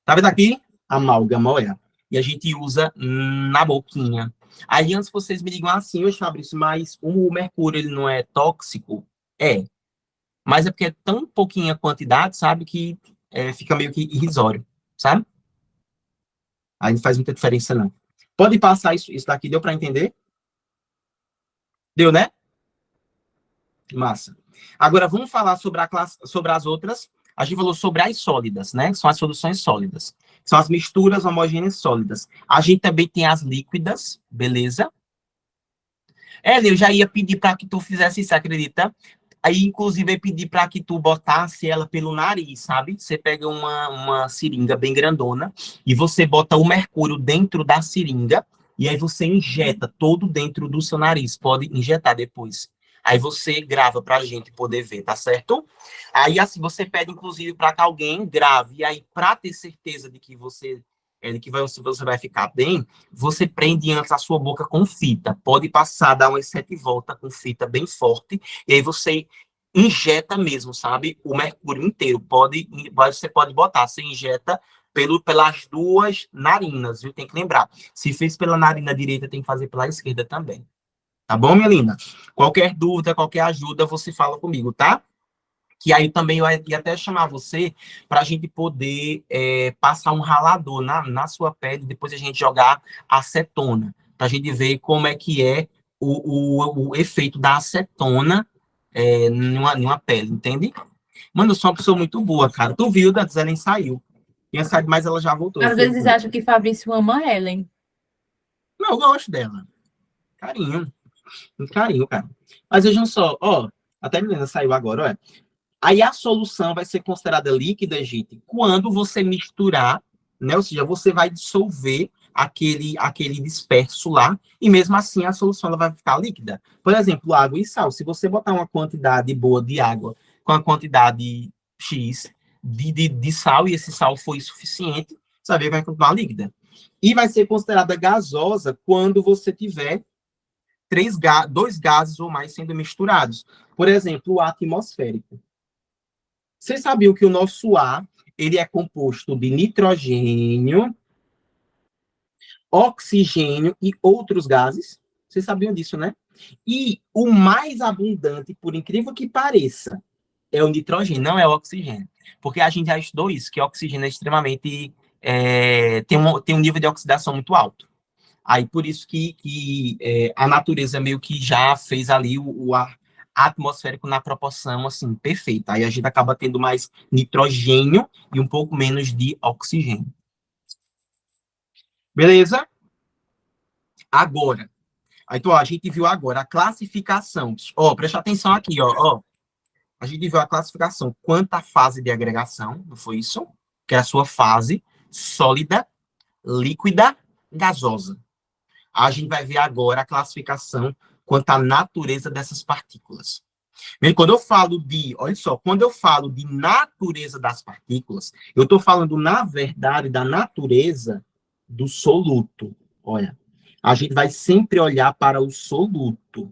Tá vendo aqui? Amálgama, olha. E a gente usa na boquinha. Aí, antes vocês me digam assim, ô Fabrício, mas o mercúrio, ele não é tóxico? É. Mas é porque é tão pouquinha quantidade, sabe, que fica meio que irrisório, sabe? Aí não faz muita diferença, não. Pode passar isso daqui, deu para entender? Deu, né? Massa. Agora, vamos falar sobre as outras. A gente falou sobre as sólidas, né? São as soluções sólidas. São as misturas homogêneas sólidas. A gente também tem as líquidas, beleza? Eu já ia pedir para que tu fizesse isso, acredita? Aí, inclusive, eu pedi para que tu botasse ela pelo nariz, sabe? Você pega uma seringa bem grandona e você bota o mercúrio dentro da seringa e aí você injeta todo dentro do seu nariz. Pode injetar depois. Aí você grava para a gente poder ver, tá certo? Aí, assim, você pede, inclusive, para que alguém grave. E aí, para ter certeza de que você vai ficar bem, você prende antes a sua boca com fita. Pode passar, dar umas 7 voltas com fita bem forte, e aí você injeta mesmo, sabe? O mercúrio inteiro. Você pode botar, você injeta pelas duas narinas, viu? Tem que lembrar. Se fez pela narina direita, tem que fazer pela esquerda também. Tá bom, minha linda? Qualquer dúvida, qualquer ajuda, você fala comigo, tá? Que aí também eu ia até chamar você para a gente poder passar um ralador na sua pele, depois a gente jogar acetona, para a gente ver como é que é o efeito da acetona numa pele, entende? Mano, eu sou uma pessoa muito boa, cara. Tu viu, Dantes, Ellen saiu. Tinha saído, mas ela já voltou. Às vezes acham que Fabrício ama Ellen. Não, eu gosto dela. Carinho. Um carinho, cara. Mas vejam só, ó, até a menina saiu agora, olha. Aí a solução vai ser considerada líquida, gente, quando você misturar, né? Ou seja, você vai dissolver aquele disperso lá, e mesmo assim a solução ela vai ficar líquida. Por exemplo, água e sal. Se você botar uma quantidade boa de água com a quantidade X de sal, e esse sal for suficiente, você vai ver que vai continuar líquida. E vai ser considerada gasosa quando você tiver 2 gases ou mais sendo misturados. Por exemplo, o ar atmosférico. Vocês sabiam que o nosso ar ele é composto de nitrogênio, oxigênio e outros gases? Vocês sabiam disso, né? E o mais abundante, por incrível que pareça, é o nitrogênio, não é o oxigênio. Porque a gente já estudou isso, que o oxigênio é extremamente... tem um nível de oxidação muito alto. Aí, por isso que a natureza meio que já fez ali o ar atmosférico na proporção, assim, perfeita. Aí a gente acaba tendo mais nitrogênio e um pouco menos de oxigênio. Beleza? Agora. Então, ó, a gente viu agora a classificação. Ó, presta atenção aqui, ó. A gente viu a classificação quanto à fase de agregação, não foi isso? Que é a sua fase sólida, líquida, gasosa. A gente vai ver agora a classificação quanto à natureza dessas partículas. Bem, quando eu falo de, olha só, quando eu falo de natureza das partículas, eu estou falando, na verdade, da natureza do soluto. Olha, a gente vai sempre olhar para o soluto,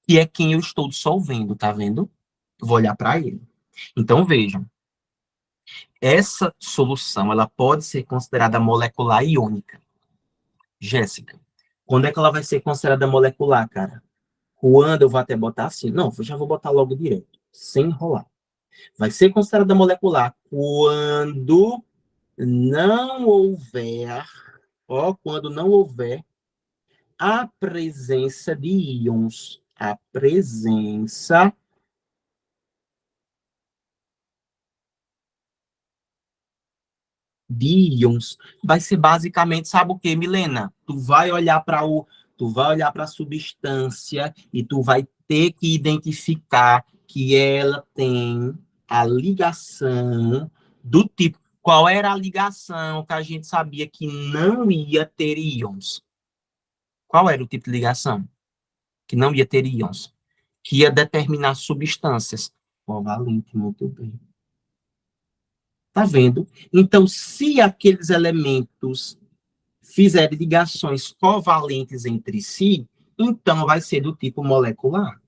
que é quem eu estou dissolvendo, tá vendo? Eu vou olhar para ele. Então, vejam, essa solução, ela pode ser considerada molecular iônica. Jéssica, quando é que ela vai ser considerada molecular, cara? Quando eu vou até botar assim? Não, eu já vou botar logo direto, sem enrolar. Vai ser considerada molecular quando não houver, quando não houver a presença de íons. A presença de íons. Vai ser basicamente, sabe o que, Milena? Tu vai olhar para a substância e tu vai ter que identificar que ela tem a ligação do tipo. Qual era a ligação que a gente sabia que não ia ter íons? Qual era o tipo de ligação que não ia ter íons? Que ia determinar substâncias. Covalente, muito bem. Tá vendo? Então, se aqueles elementos fizerem ligações covalentes entre si, então vai ser do tipo molecular.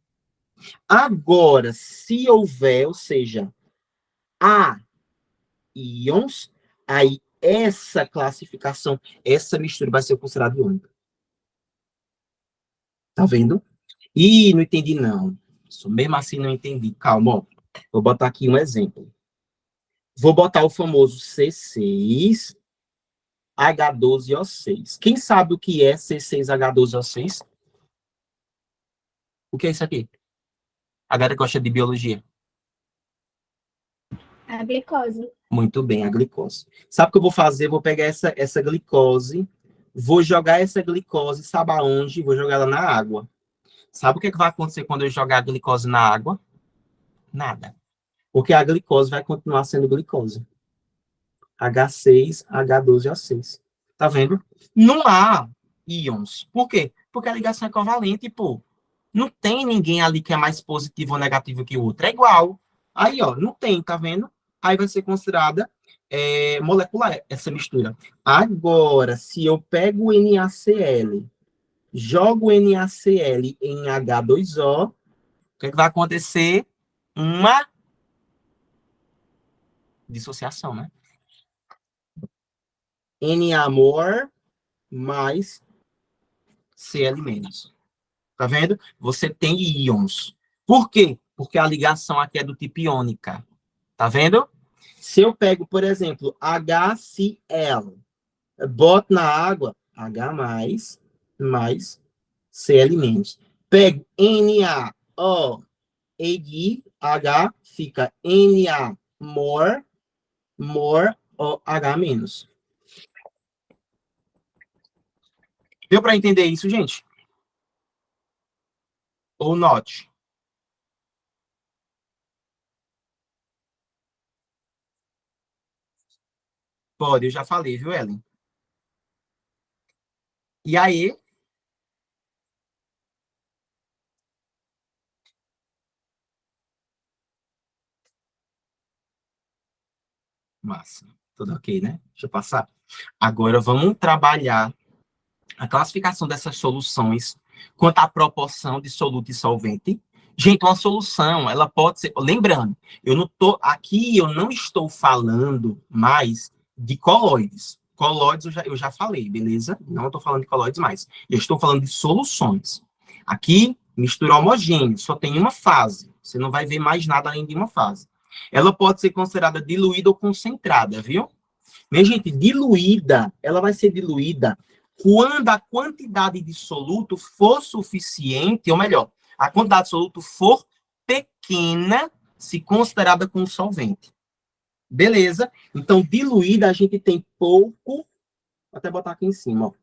Agora, se houver, ou seja, há íons, aí essa classificação, essa mistura vai ser considerada iônica. Tá vendo? Ih, não entendi não. Mesmo assim não entendi. Calma, ó. Vou botar aqui um exemplo. Vou botar o famoso C6, H12O6. Quem sabe o que é C6H12O6? O que é isso aqui? A galera gosta de biologia. A glicose. Muito bem, a glicose. Sabe o que eu vou fazer? Vou pegar essa glicose, vou jogar essa glicose, sabe aonde? Vou jogar ela na água. Sabe o que vai acontecer quando eu jogar a glicose na água? Nada. Porque a glicose vai continuar sendo glicose. H6, H12O6. Tá vendo? Não há íons. Por quê? Porque a ligação é covalente, pô. Não tem ninguém ali que é mais positivo ou negativo que o outro. É igual. Aí, ó, não tem, tá vendo? Aí vai ser considerada molecular essa mistura. Agora, se eu pego o NaCl, jogo o NaCl em H2O, o que é que vai acontecer? Uma dissociação, né? Na more mais Cl menos. Tá vendo? Você tem íons. Por quê? Porque a ligação aqui é do tipo iônica. Tá vendo? Se eu pego, por exemplo, HCl, boto na água, H mais Cl menos. Pego NaO, H, fica Na more OH menos. Deu para entender isso, gente? Ou not? Pode, eu já falei, viu, Ellen? E aí? Massa. Tudo ok, né? Deixa eu passar. Agora vamos trabalhar a classificação dessas soluções quanto à proporção de soluto e solvente. Gente, uma solução, ela pode ser... Lembrando, eu não estou falando mais de colóides. Colóides eu já falei, beleza? Não estou falando de colóides mais. Eu estou falando de soluções. Aqui, mistura homogênea, só tem uma fase. Você não vai ver mais nada além de uma fase. Ela pode ser considerada diluída ou concentrada, viu? Minha gente, diluída, ela vai ser diluída quando a quantidade de soluto for suficiente, ou melhor, a quantidade de soluto for pequena, se considerada como solvente. Beleza? Então, diluída, a gente tem pouco. Vou até botar aqui em cima, ó.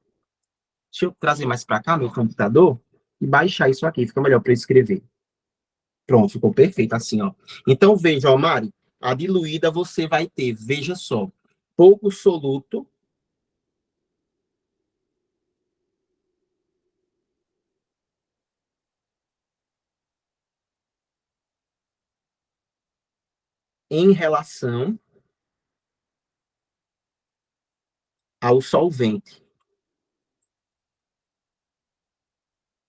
Deixa eu trazer mais para cá, meu computador, e baixar isso aqui. Fica melhor para eu escrever. Pronto, ficou perfeito assim, ó. Então, veja, ó, Mari, a diluída você vai ter, veja só, pouco soluto, em relação ao solvente.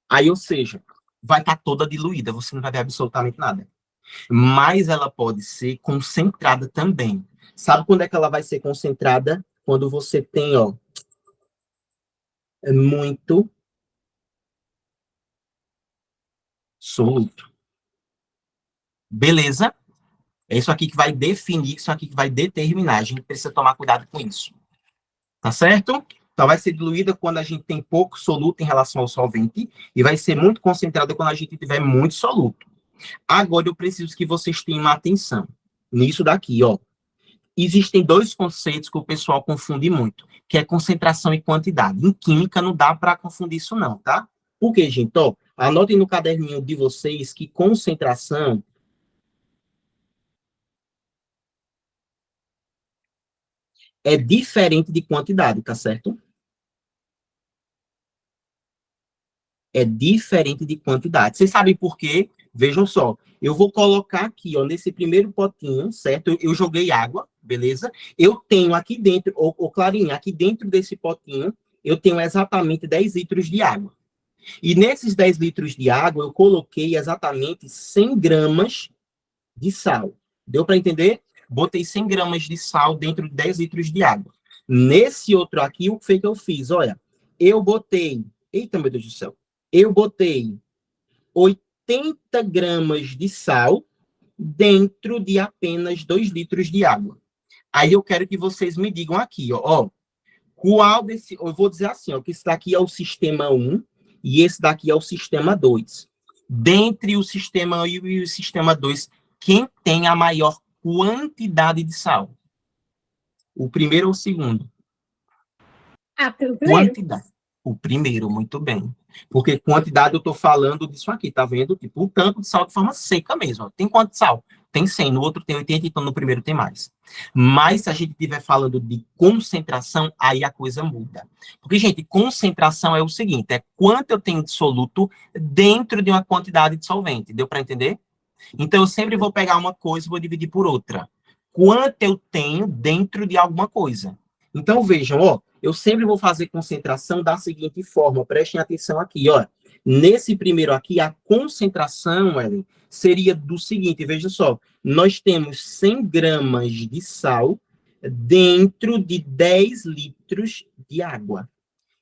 Aí, ou seja, vai estar toda diluída, você não vai ver absolutamente nada. Mas ela pode ser concentrada também. Sabe quando é que ela vai ser concentrada? Quando você tem, ó, muito soluto. Beleza? É isso aqui que vai definir, isso aqui que vai determinar. A gente precisa tomar cuidado com isso. Tá certo? Então, vai ser diluída quando a gente tem pouco soluto em relação ao solvente e vai ser muito concentrada quando a gente tiver muito soluto. Agora, eu preciso que vocês tenham atenção nisso daqui, ó. Existem dois conceitos que o pessoal confunde muito, que é concentração e quantidade. Em química, não dá para confundir isso não, tá? Por quê, gente? Ó, anotem no caderninho de vocês que concentração é diferente de quantidade, tá certo? É diferente de quantidade. Vocês sabem por quê? Vejam só. Eu vou colocar aqui, ó, nesse primeiro potinho, certo? Eu joguei água, beleza? Eu tenho aqui dentro, ô Clarinha, aqui dentro desse potinho, eu tenho exatamente 10 litros de água. E nesses 10 litros de água, eu coloquei exatamente 100 gramas de sal. Deu para entender? Botei 100 gramas de sal dentro de 10 litros de água. Nesse outro aqui, o que foi que eu fiz? Olha, eu botei... Eita, meu Deus do céu. Eu botei 80 gramas de sal dentro de apenas 2 litros de água. Aí eu quero que vocês me digam aqui, ó, qual desse... Eu vou dizer assim, ó, que esse daqui é o sistema 1 e esse daqui é o sistema 2. Dentre o sistema 1 e o sistema 2, quem tem a maior quantidade de sal? O primeiro ou o segundo? Ah, primeiro. Quantidade. O primeiro, muito bem. Porque quantidade eu estou falando disso aqui, tá vendo? Tipo, o tanto de sal de forma seca mesmo. Ó. Tem quanto de sal? Tem 100, no outro tem 80, então no primeiro tem mais. Mas se a gente estiver falando de concentração, aí a coisa muda. Porque, gente, concentração é o seguinte, é quanto eu tenho de soluto dentro de uma quantidade de solvente. Deu para entender? Então, eu sempre vou pegar uma coisa e vou dividir por outra. Quanto eu tenho dentro de alguma coisa. Então, vejam, ó, eu sempre vou fazer concentração da seguinte forma, prestem atenção aqui, ó. Nesse primeiro aqui, a concentração, Ellen, seria do seguinte, veja só, nós temos 100 gramas de sal dentro de 10 litros de água.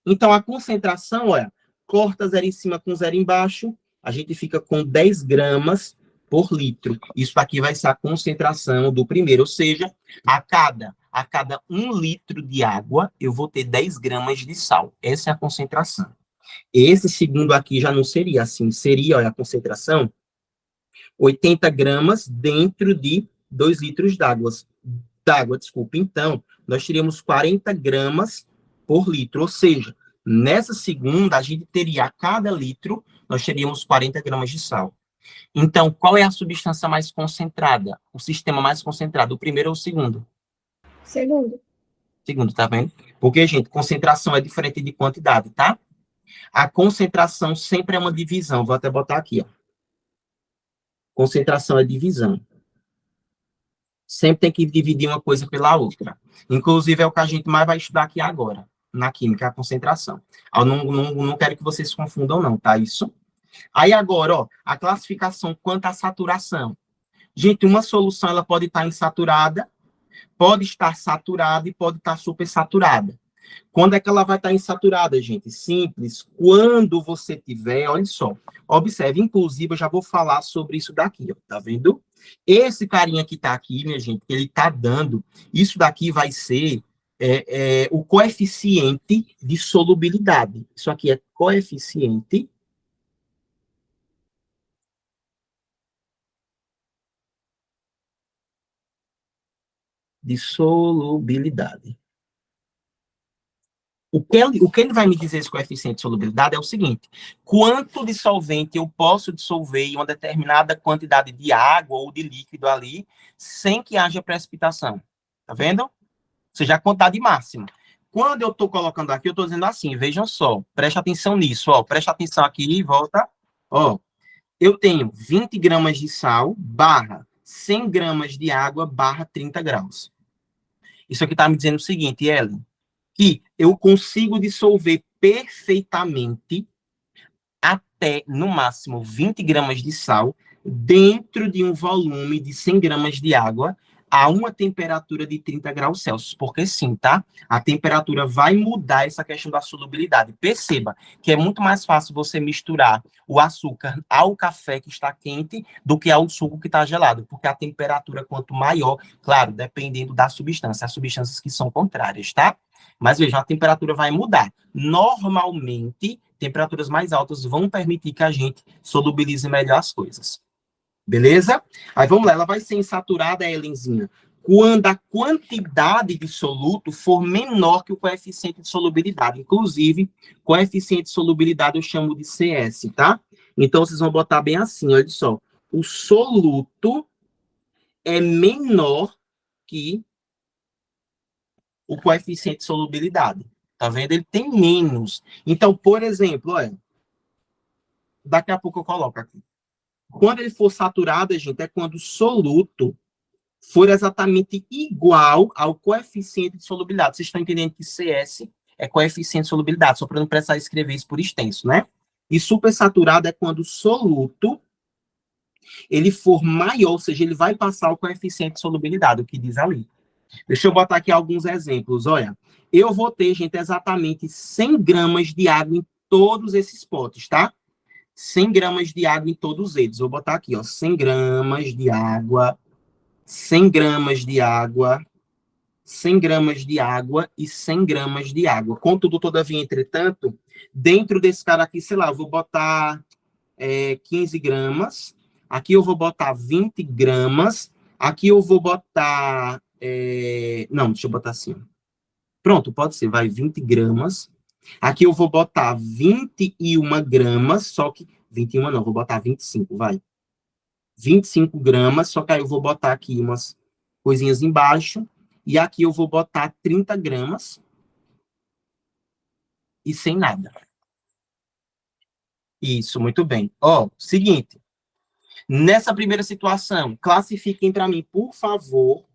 Então, a concentração, olha, corta 0 em cima com 0 embaixo, a gente fica com 10 gramas por litro. Isso aqui vai ser a concentração do primeiro, ou seja, a cada 1 litro de água, eu vou ter 10 gramas de sal. Essa é a concentração. Esse segundo aqui já não seria assim, seria, olha, a concentração, 80 gramas dentro de 2 litros d'água. Desculpa. Então, nós teríamos 40 gramas por litro, ou seja, nessa segunda, a gente teria a cada litro, nós teríamos 40 gramas de sal. Então, qual é a substância mais concentrada? O sistema mais concentrado, o primeiro ou o segundo? Segundo. Segundo, tá vendo? Porque, gente, concentração é diferente de quantidade, tá? A concentração sempre é uma divisão. Vou até botar aqui, ó. Concentração é divisão. Sempre tem que dividir uma coisa pela outra. Inclusive, é o que a gente mais vai estudar aqui agora, na química, a concentração. Eu não quero que vocês se confundam, não, tá? Isso. Aí agora, ó, a classificação quanto à saturação. Gente, uma solução, ela pode estar insaturada, pode estar saturada e pode estar supersaturada. Quando é que ela vai estar insaturada, gente? Simples. Quando você tiver, olha só, observe, inclusive, eu já vou falar sobre isso daqui, ó, tá vendo? Esse carinha que tá aqui, minha gente, ele tá dando, isso daqui vai ser o coeficiente de solubilidade. Isso aqui é coeficiente de solubilidade. O que ele vai me dizer esse coeficiente de solubilidade é o seguinte: quanto de solvente eu posso dissolver em uma determinada quantidade de água ou de líquido ali, sem que haja precipitação. Tá vendo? Ou seja, a quantidade máxima. Quando eu estou colocando aqui, eu estou dizendo assim, vejam só, preste atenção nisso, ó, preste atenção aqui e volta. Ó, eu tenho 20 gramas de sal, barra 100 gramas de água, barra 30 graus. Isso aqui está me dizendo o seguinte, Ellen, que eu consigo dissolver perfeitamente até, no máximo, 20 gramas de sal dentro de um volume de 100 gramas de água a uma temperatura de 30 graus Celsius. Porque sim, tá? A temperatura vai mudar essa questão da solubilidade. Perceba que é muito mais fácil você misturar o açúcar ao café que está quente do que ao suco que está gelado, porque a temperatura, quanto maior, claro, dependendo da substância, as substâncias que são contrárias, tá? Mas vejam, a temperatura vai mudar. Normalmente, temperaturas mais altas vão permitir que a gente solubilize melhor as coisas. Beleza? Aí vamos lá, ela vai ser insaturada, Ellenzinha, quando a quantidade de soluto for menor que o coeficiente de solubilidade. Inclusive, coeficiente de solubilidade eu chamo de CS, tá? Então, vocês vão botar bem assim, olha só. O soluto é menor que o coeficiente de solubilidade. Tá vendo? Ele tem menos. Então, por exemplo, olha, daqui a pouco eu coloco aqui. Quando ele for saturado, gente, é quando o soluto for exatamente igual ao coeficiente de solubilidade. Vocês estão entendendo que CS é coeficiente de solubilidade, só para não precisar escrever isso por extenso, né? E supersaturado é quando o soluto ele for maior, ou seja, ele vai passar o coeficiente de solubilidade, o que diz ali. Deixa eu botar aqui alguns exemplos. Olha, eu vou ter, gente, exatamente 100 gramas de água em todos esses potes, tá? 100 gramas de água em todos eles. Vou botar aqui, ó, 100 gramas de água, 100 gramas de água, 100 gramas de água e 100 gramas de água. Contudo, todavia, entretanto, dentro desse cara aqui, sei lá, eu vou botar 15 gramas, aqui eu vou botar 20 gramas, aqui eu vou botar... não, deixa eu botar assim, ó. Pronto, pode ser, vai 20 gramas. Aqui eu vou botar 21 gramas, só que... 21 não, vou botar 25, vai. 25 gramas, só que aí eu vou botar aqui umas coisinhas embaixo. E aqui eu vou botar 30 gramas. E sem nada. Isso, muito bem. Ó, seguinte. Nessa primeira situação, classifiquem para mim, por favor,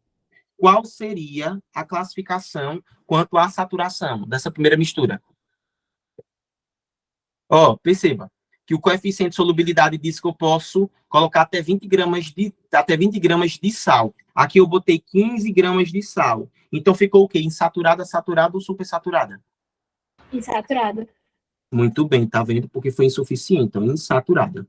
qual seria a classificação quanto à saturação dessa primeira mistura. Ó, perceba que o coeficiente de solubilidade diz que eu posso colocar até 20 gramas de sal. Aqui eu botei 15 gramas de sal. Então ficou o quê? Insaturada, saturada ou supersaturada? Insaturada. Muito bem, tá vendo? Porque foi insuficiente, então insaturada.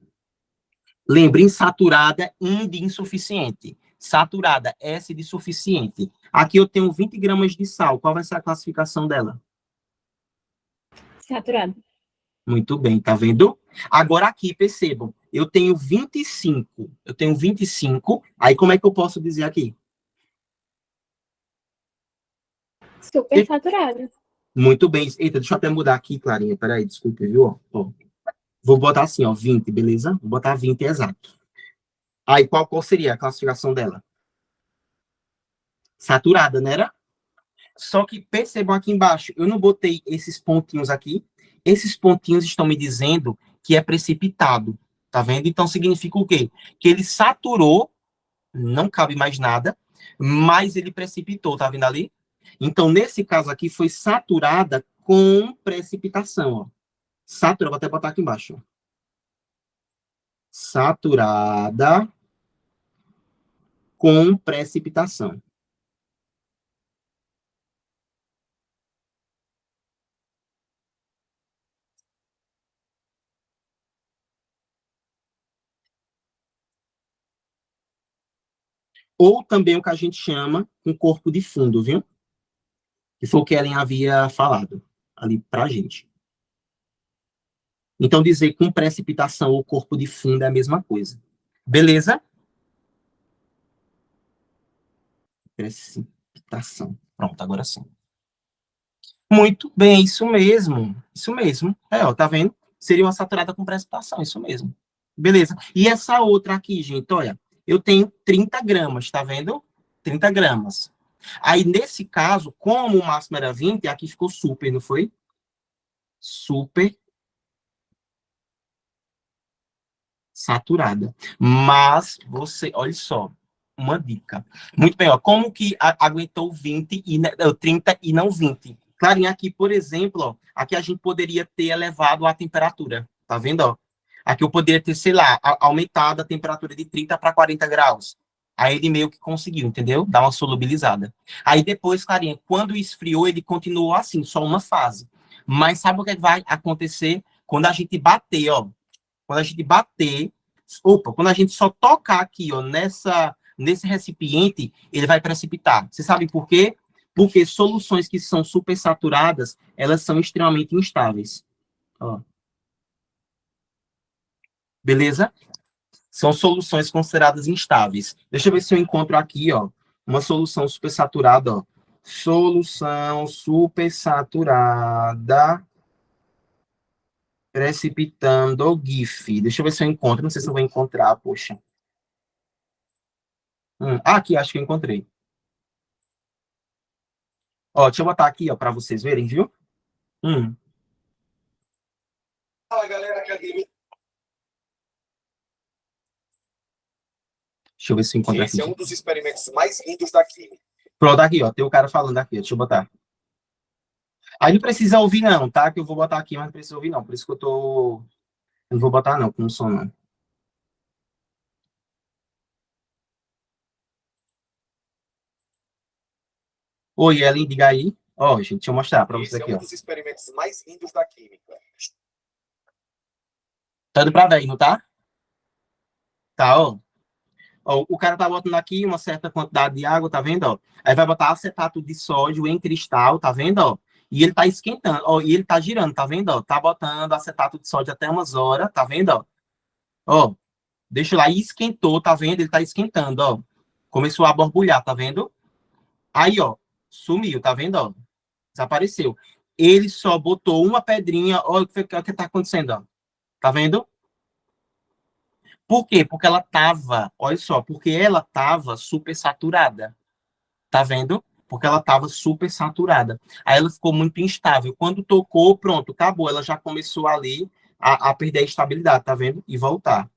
Lembre, insaturada, in de insuficiente. Saturada, S de suficiente. Aqui eu tenho 20 gramas de sal. Qual vai ser a classificação dela? Saturada. Muito bem, tá vendo? Agora aqui, percebam, eu tenho 25. Aí como é que eu posso dizer aqui? Super saturada. Muito bem. Eita, deixa eu até mudar aqui, Clarinha. Peraí, desculpe, viu? Ó, vou botar assim, ó, 20, beleza? Vou botar 20 exato. Aí qual seria a classificação dela? Saturada, né? Era? Só que percebam aqui embaixo, eu não botei esses pontinhos aqui. Esses pontinhos estão me dizendo que é precipitado, tá vendo? Então significa o quê? Que ele saturou, não cabe mais nada, mas ele precipitou, tá vendo ali? Então, nesse caso aqui, foi saturada com precipitação, ó. Saturada, vou até botar aqui embaixo. Ó. Saturada com precipitação. Ou também o que a gente chama um corpo de fundo, viu? Que foi o que Ellen havia falado ali pra gente. Então, dizer com precipitação ou corpo de fundo é a mesma coisa. Beleza? Precipitação. Pronto, agora sim. Muito bem, isso mesmo. Isso mesmo. Ó, tá vendo? Seria uma saturada com precipitação, isso mesmo. Beleza. E essa outra aqui, gente, olha, eu tenho 30 gramas, tá vendo? 30 gramas. Aí, nesse caso, como o máximo era 20, aqui ficou super, não foi? Super saturada. Mas você, olha só, uma dica. Muito bem, ó, como que aguentou 20 e 30 e não 20? Clarinho, aqui, por exemplo, ó, aqui a gente poderia ter elevado a temperatura, tá vendo, ó? Aqui eu poderia ter, sei lá, aumentado a temperatura de 30 para 40 graus. Aí ele meio que conseguiu, entendeu? Dar uma solubilizada. Aí depois, Clarinha, quando esfriou, ele continuou assim, só uma fase. Mas sabe o que vai acontecer? Quando a gente bater, ó, quando a gente bater, quando a gente só tocar aqui, ó, nesse recipiente, ele vai precipitar. Você sabe por quê? Porque soluções que são supersaturadas, elas são extremamente instáveis. Ó. Beleza? São soluções consideradas instáveis. Deixa eu ver se eu encontro aqui, ó, uma solução supersaturada, ó. Solução supersaturada precipitando o GIF. Deixa eu ver se eu encontro. Não sei se eu vou encontrar, poxa. Aqui, acho que eu encontrei. Ó, deixa eu botar aqui, ó, para vocês verem, viu? Fala, galera, cadê? Deixa eu ver se eu encontro aqui. Esse é um dos experimentos mais lindos da química. Pronto, aqui, ó. Tem o cara falando aqui. Deixa eu botar. Aí não precisa ouvir, não, tá? Que eu vou botar aqui, mas não precisa ouvir, não. Por isso que eu tô... Eu não vou botar, não, com som, não. Oi, Ellen, diga aí. Ó, gente, deixa eu mostrar para vocês aqui, ó. Esse é um dos experimentos mais lindos da química. Tá dando pra ver, não tá? Tá, ó. Ó, o cara tá botando aqui uma certa quantidade de água, tá vendo, ó? Aí vai botar acetato de sódio em cristal, tá vendo, ó? E ele tá esquentando, ó, e ele tá girando, tá vendo, ó? Tá botando acetato de sódio até umas horas, tá vendo, ó? Ó, deixa lá, e esquentou, tá vendo? Ele tá esquentando, ó. Começou a borbulhar, tá vendo? Aí, ó, sumiu, tá vendo, ó? Desapareceu. Ele só botou uma pedrinha, olha o que tá acontecendo, ó. Tá vendo? Por quê? Porque ela tava, olha só, porque ela tava super saturada. Tá vendo? Porque ela tava super saturada. Aí ela ficou muito instável. Quando tocou, pronto, acabou. Ela já começou ali a perder a estabilidade, tá vendo? E voltar.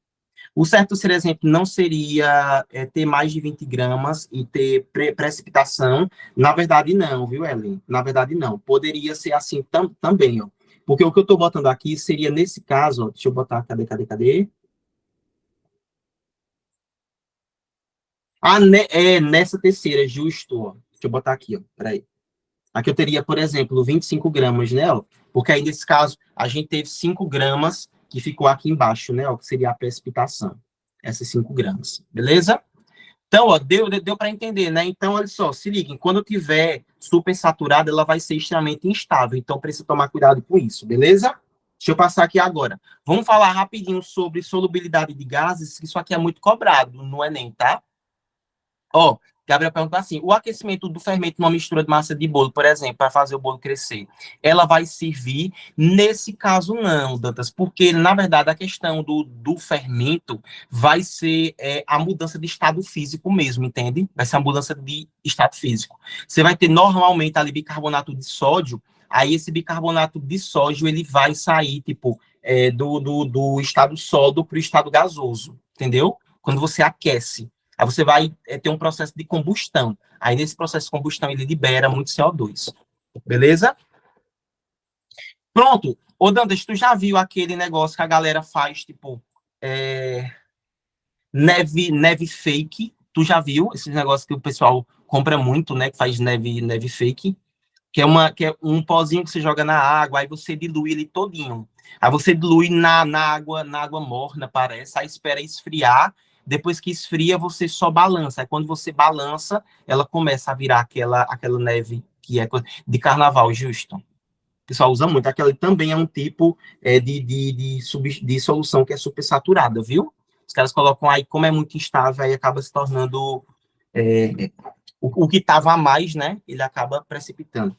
O certo, por exemplo, não seria ter mais de 20 gramas e ter precipitação. Na verdade, não, viu, Ellen? Na verdade, não. Poderia ser assim também, ó. Porque o que eu estou botando aqui seria, nesse caso, ó, deixa eu botar, cadê? Nessa terceira, justo, ó. Deixa eu botar aqui, ó, peraí. Aqui eu teria, por exemplo, 25 gramas, né, ó. Porque aí, nesse caso, a gente teve 5 gramas que ficou aqui embaixo, né, ó, que seria a precipitação. Essas 5 gramas, beleza? Então, ó, deu para entender, né? Então, olha só, se liguem, quando tiver super saturada, ela vai ser extremamente instável. Então, precisa tomar cuidado com isso, beleza? Deixa eu passar aqui agora. Vamos falar rapidinho sobre solubilidade de gases, que isso aqui é muito cobrado no Enem, tá? Ó, Gabriel perguntou assim, o aquecimento do fermento numa mistura de massa de bolo, por exemplo, para fazer o bolo crescer, ela vai servir? Nesse caso, não, Dantas, porque, na verdade, a questão do fermento vai ser a mudança de estado físico mesmo, entende? Vai ser a mudança de estado físico. Você vai ter, normalmente, ali, bicarbonato de sódio, aí esse bicarbonato de sódio, ele vai sair, tipo, do estado sólido para o estado gasoso, entendeu? Quando você aquece. Aí você vai ter um processo de combustão. Aí, nesse processo de combustão, ele libera muito CO2. Beleza? Pronto. Ô, Dantas, tu já viu aquele negócio que a galera faz, tipo, neve fake? Tu já viu esses negócios que o pessoal compra muito, né? Que faz neve fake? Que é um pozinho que você joga na água, aí você dilui ele todinho. Aí você dilui na água morna, parece, aí espera esfriar. Depois que esfria, você só balança. Aí quando você balança, ela começa a virar aquela neve que é de carnaval, justo. O pessoal usa muito. Aquela também é um tipo de solução que é super saturada, viu? Os caras colocam aí, como é muito instável, aí acaba se tornando o que estava a mais, né, ele acaba precipitando.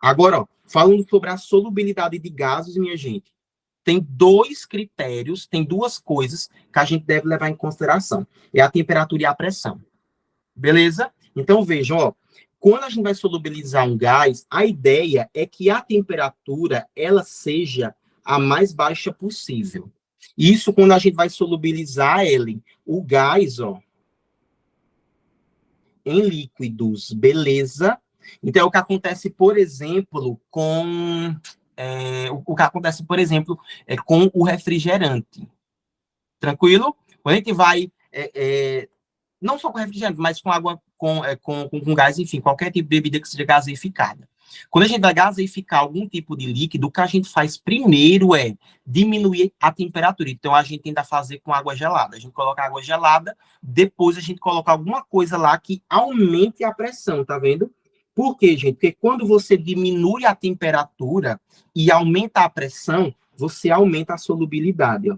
Agora, ó, falando sobre a solubilidade de gases, minha gente, tem dois critérios, tem duas coisas que a gente deve levar em consideração. É a temperatura e a pressão. Beleza? Então, vejam, ó, quando a gente vai solubilizar um gás, a ideia é que a temperatura, ela seja a mais baixa possível. Isso quando a gente vai solubilizar ele, o gás, ó, em líquidos, beleza? Então, é o que acontece, por exemplo, com o que acontece, por exemplo, com o refrigerante. Tranquilo? Quando a gente vai, não só com refrigerante, mas com água, com gás, enfim, qualquer tipo de bebida que seja gaseificada. Quando a gente vai gaseificar algum tipo de líquido, o que a gente faz primeiro é diminuir a temperatura. Então, a gente tenta fazer com água gelada. A gente coloca água gelada, depois a gente coloca alguma coisa lá que aumente a pressão, tá vendo? Por quê, gente? Porque quando você diminui a temperatura e aumenta a pressão, você aumenta a solubilidade, ó.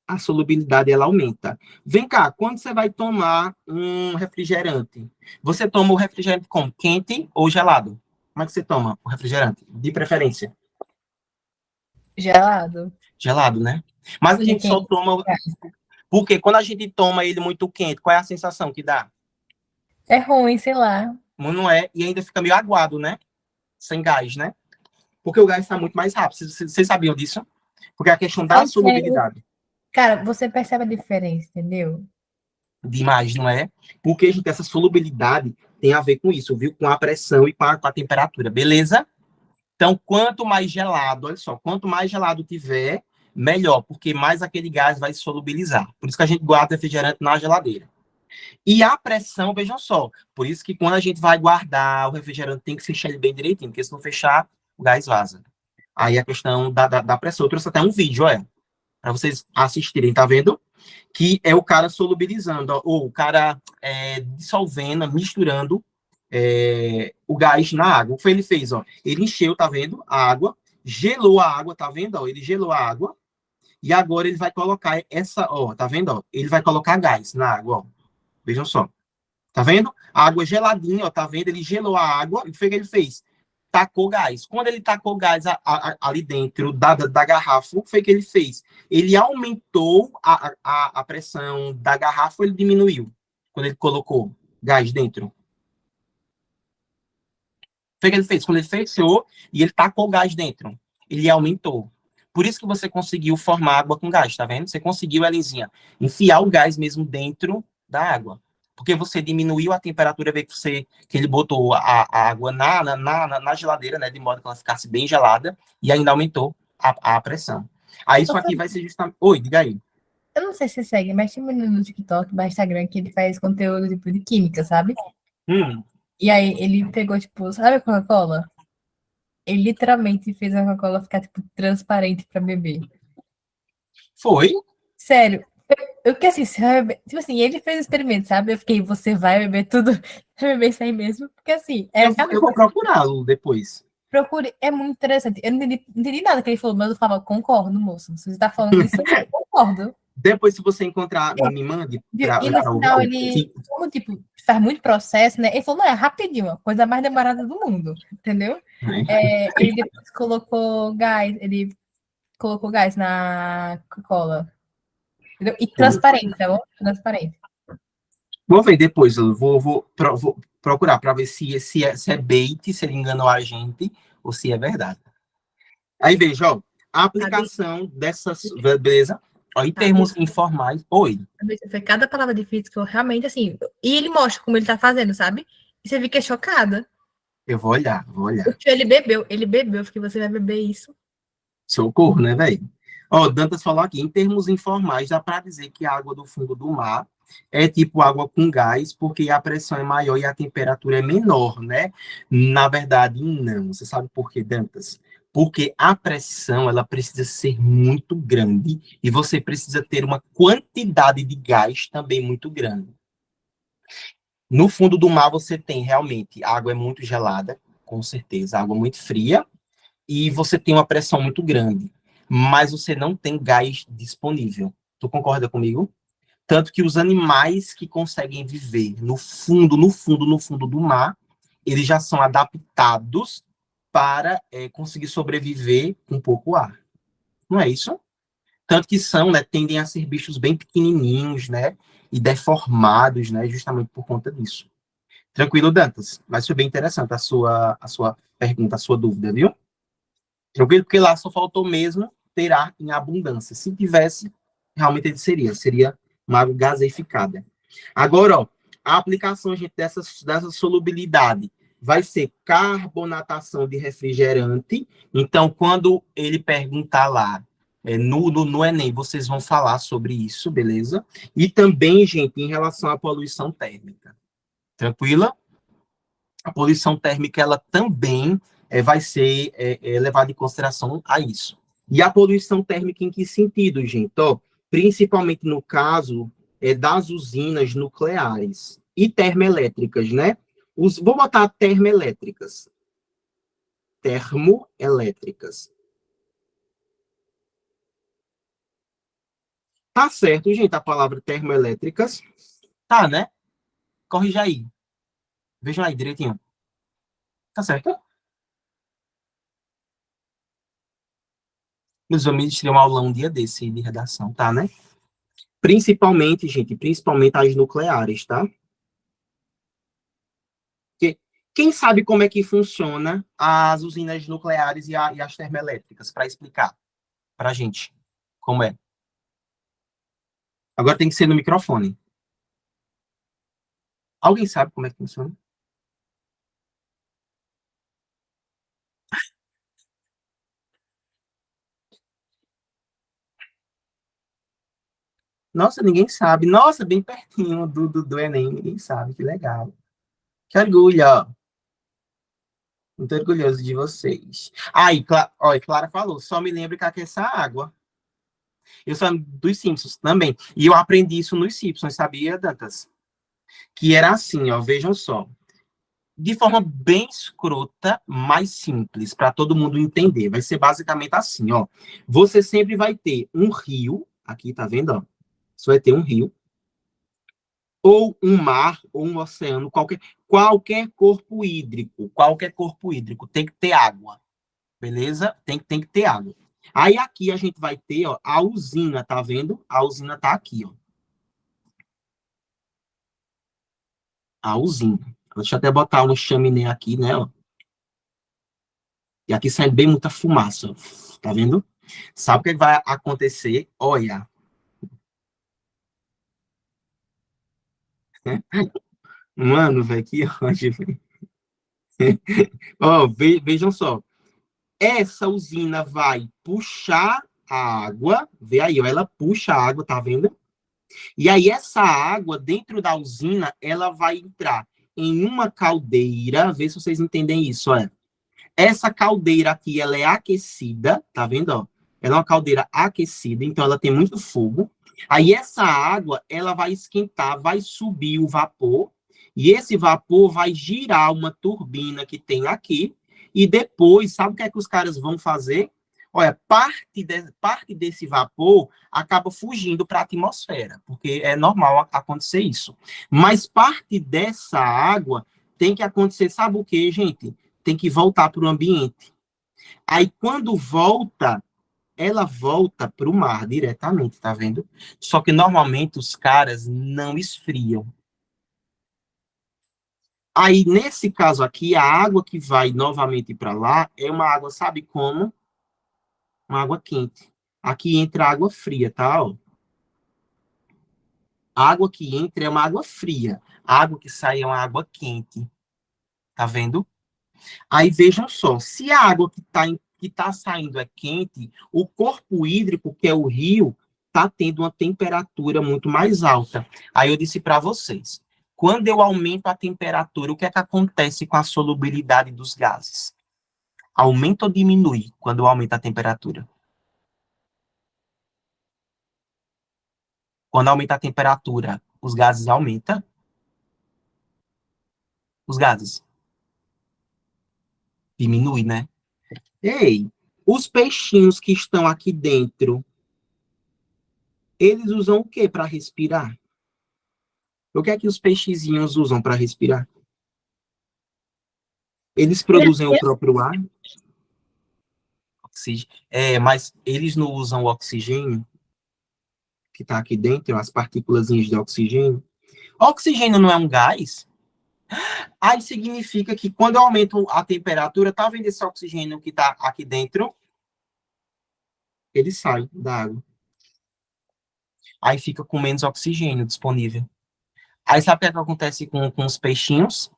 A solubilidade ela aumenta. Vem cá, quando você vai tomar um refrigerante, você toma o refrigerante como? Quente ou gelado? Como é que você toma o refrigerante? De preferência? Gelado. Gelado, né? Mas a gente só toma... Porque quando a gente toma ele muito quente, qual é a sensação que dá? É ruim, sei lá. Não é? E ainda fica meio aguado, né? Sem gás, né? Porque o gás está muito mais rápido. Vocês sabiam disso? Porque é a questão da solubilidade. Cara, você percebe a diferença, entendeu? Demais, não é? Porque, gente, essa solubilidade tem a ver com isso, viu? Com a pressão e com a temperatura, beleza? Então, quanto mais gelado, olha só, quanto mais gelado tiver, melhor, porque mais aquele gás vai se solubilizar. Por isso que a gente guarda refrigerante na geladeira. E a pressão, vejam só, por isso que quando a gente vai guardar o refrigerante, tem que fechar ele bem direitinho, porque se não fechar, o gás vaza. Aí a questão da pressão, eu trouxe até um vídeo, para vocês assistirem, tá vendo? Que é o cara solubilizando, ó, ou o cara dissolvendo, misturando o gás na água. O que ele fez, ó? Ele encheu, tá vendo? A água, gelou a água, tá vendo? Ó, ele gelou a água, e agora ele vai colocar ó, tá vendo? Ó? Ele vai colocar gás na água, ó. Vejam só. Tá vendo? A água geladinha, ó, tá vendo? Ele gelou a água, e o que ele fez? Tacou gás. Quando ele tacou gás ali dentro da garrafa, o que foi que ele fez? Ele aumentou a pressão da garrafa ou ele diminuiu? Quando ele colocou gás dentro? O que foi que ele fez? Quando ele fechou e ele tacou gás dentro, ele aumentou. Por isso que você conseguiu formar água com gás, tá vendo? Você conseguiu, Elisinha, enfiar o gás mesmo dentro da água. Porque você diminuiu a temperatura, vê que ele botou a água na geladeira, né, de modo que ela ficasse bem gelada, e ainda aumentou a pressão. Aí isso aqui vai ser justamente... Oi, diga aí. Eu não sei se você segue, mas tem um menino no TikTok, no Instagram, que ele faz conteúdo tipo de química, sabe? E aí ele pegou, tipo, sabe a Coca-Cola? Ele literalmente fez a Coca-Cola ficar, tipo, transparente pra beber. Foi? Sério. Eu que assim, você vai beber... Tipo assim, ele fez o experimento, sabe? Eu fiquei, você vai beber tudo, vai beber isso aí mesmo. Porque assim, eu vou procurá-lo depois. Procure, é muito interessante. Eu não entendi nada que ele falou, mas eu falava, concordo, moço. Se você está falando isso, eu concordo. Depois, se você encontrar, me mande. E no final, ele, como tipo, faz muito processo, né? Ele falou, não, é rapidinho, a coisa mais demorada do mundo, entendeu? Ele depois colocou gás na Coca-Cola. Entendeu? E transparente, tá bom? Transparente. Vou ver depois, eu vou procurar para ver se é bait, se ele enganou a gente, ou se é verdade. Aí veja, ó, a aplicação dessas, beleza? Ó, em termos informais, oi. Foi cada palavra difícil que eu realmente, assim, e ele mostra como ele tá fazendo, sabe? E você fica chocada. Eu vou olhar. O que ele bebeu, porque você vai beber isso. Socorro, né, velho? Ó, Dantas falou aqui, em termos informais, dá para dizer que a água do fundo do mar é tipo água com gás, porque a pressão é maior e a temperatura é menor, né? Na verdade, não. Você sabe por quê, Dantas? Porque a pressão, ela precisa ser muito grande e você precisa ter uma quantidade de gás também muito grande. No fundo do mar, você tem realmente, a água é muito gelada, com certeza, água muito fria, e você tem uma pressão muito grande. mas você não tem gás disponível. Tu concorda comigo? Tanto que os animais que conseguem viver no fundo, no fundo, no fundo do mar, eles já são adaptados para conseguir sobreviver com pouco ar. Não é isso? Tanto que são, né, tendem a ser bichos bem pequenininhos, né, e deformados, né, justamente por conta disso. Tranquilo, Dantas? Mas foi bem interessante a sua pergunta, a sua dúvida, viu? Tranquilo, porque lá só faltou mesmo ter ar em abundância. Se tivesse, realmente ele seria uma água gaseificada. Agora, ó, a aplicação, gente, dessa solubilidade vai ser carbonatação de refrigerante. Então, quando ele perguntar lá, no Enem, vocês vão falar sobre isso, beleza? E também, gente, em relação à poluição térmica. Tranquila? A poluição térmica, ela também vai ser levada em consideração a isso. E a poluição térmica em que sentido, gente? Ó, principalmente no caso das usinas nucleares e termoelétricas, né? Vou botar termoelétricas. Termoelétricas. Tá certo, gente, a palavra termoelétricas. Tá, né? Corrija aí. Vejam aí direitinho. Tá certo? Meus amigos, tirei uma aula um dia desse de redação, tá, né? Principalmente, gente, principalmente as nucleares, tá? Porque quem sabe como é que funciona as usinas nucleares e as termoelétricas, para explicar para a gente como é. Agora tem que ser no microfone. Alguém sabe como é que funciona? Nossa, ninguém sabe. Nossa, bem pertinho do Enem, ninguém sabe. Que legal. Que orgulho, ó. Muito orgulhoso de vocês. Aí, ó, Clara falou, só me lembro que aquece a água. Eu sou dos Simpsons também. E eu aprendi isso nos Simpsons, sabia, Dantas? Que era assim, ó, vejam só. De forma bem escrota, mais simples, para todo mundo entender. Vai ser basicamente assim, ó. Você sempre vai ter um rio, aqui, tá vendo, ó? Você vai ter um rio, ou um mar, ou um oceano, qualquer corpo hídrico tem que ter água, beleza? Tem que ter água. Aí aqui a gente vai ter, ó, a usina, tá vendo? A usina tá aqui, ó. A usina. Deixa eu até botar uma chaminé aqui, né, ó. E aqui sai bem muita fumaça, ó. Tá vendo? Sabe o que vai acontecer? Olha. Mano, velho, que ódio, velho. Ó, vejam só. Essa usina vai puxar a água, vê aí, ó, ela puxa a água, tá vendo? E aí essa água dentro da usina, ela vai entrar em uma caldeira, vê se vocês entendem isso, ó. Essa caldeira aqui, ela é aquecida, tá vendo, ó? Ela é uma caldeira aquecida, então ela tem muito fogo. Aí essa água, ela vai esquentar, vai subir o vapor, e esse vapor vai girar uma turbina que tem aqui, e depois, sabe o que é que os caras vão fazer? Olha, parte desse vapor acaba fugindo para a atmosfera, porque é normal acontecer isso. Mas parte dessa água tem que acontecer, sabe o que, gente? Tem que voltar para o ambiente. Aí, quando volta, ela volta para o mar diretamente, tá vendo? Só que normalmente os caras não esfriam. Aí, nesse caso aqui, a água que vai novamente para lá é uma água, sabe como? Uma água quente. Aqui entra água fria, tá? Ó. A água que entra é uma água fria. A água que sai é uma água quente. Tá vendo? Aí vejam só, se a água que tá saindo é quente, o corpo hídrico, que é o rio, está tendo uma temperatura muito mais alta. Aí eu disse para vocês, quando eu aumento a temperatura, o que é que acontece com a solubilidade dos gases? Aumenta ou diminui quando eu aumento a temperatura? Quando aumenta a temperatura, os gases aumentam? Os gases diminui, né? Ei, Os peixinhos que estão aqui dentro, eles usam o que para respirar? O que é que os peixezinhos usam para respirar? Eles produzem o próprio ar? Mas eles não usam o oxigênio que está aqui dentro, as partículas de oxigênio. O oxigênio não é um gás? Aí significa que quando eu aumento a temperatura, tá vendo esse oxigênio que está aqui dentro? Ele sai da água. Aí fica com menos oxigênio disponível. Aí sabe o que acontece com os peixinhos?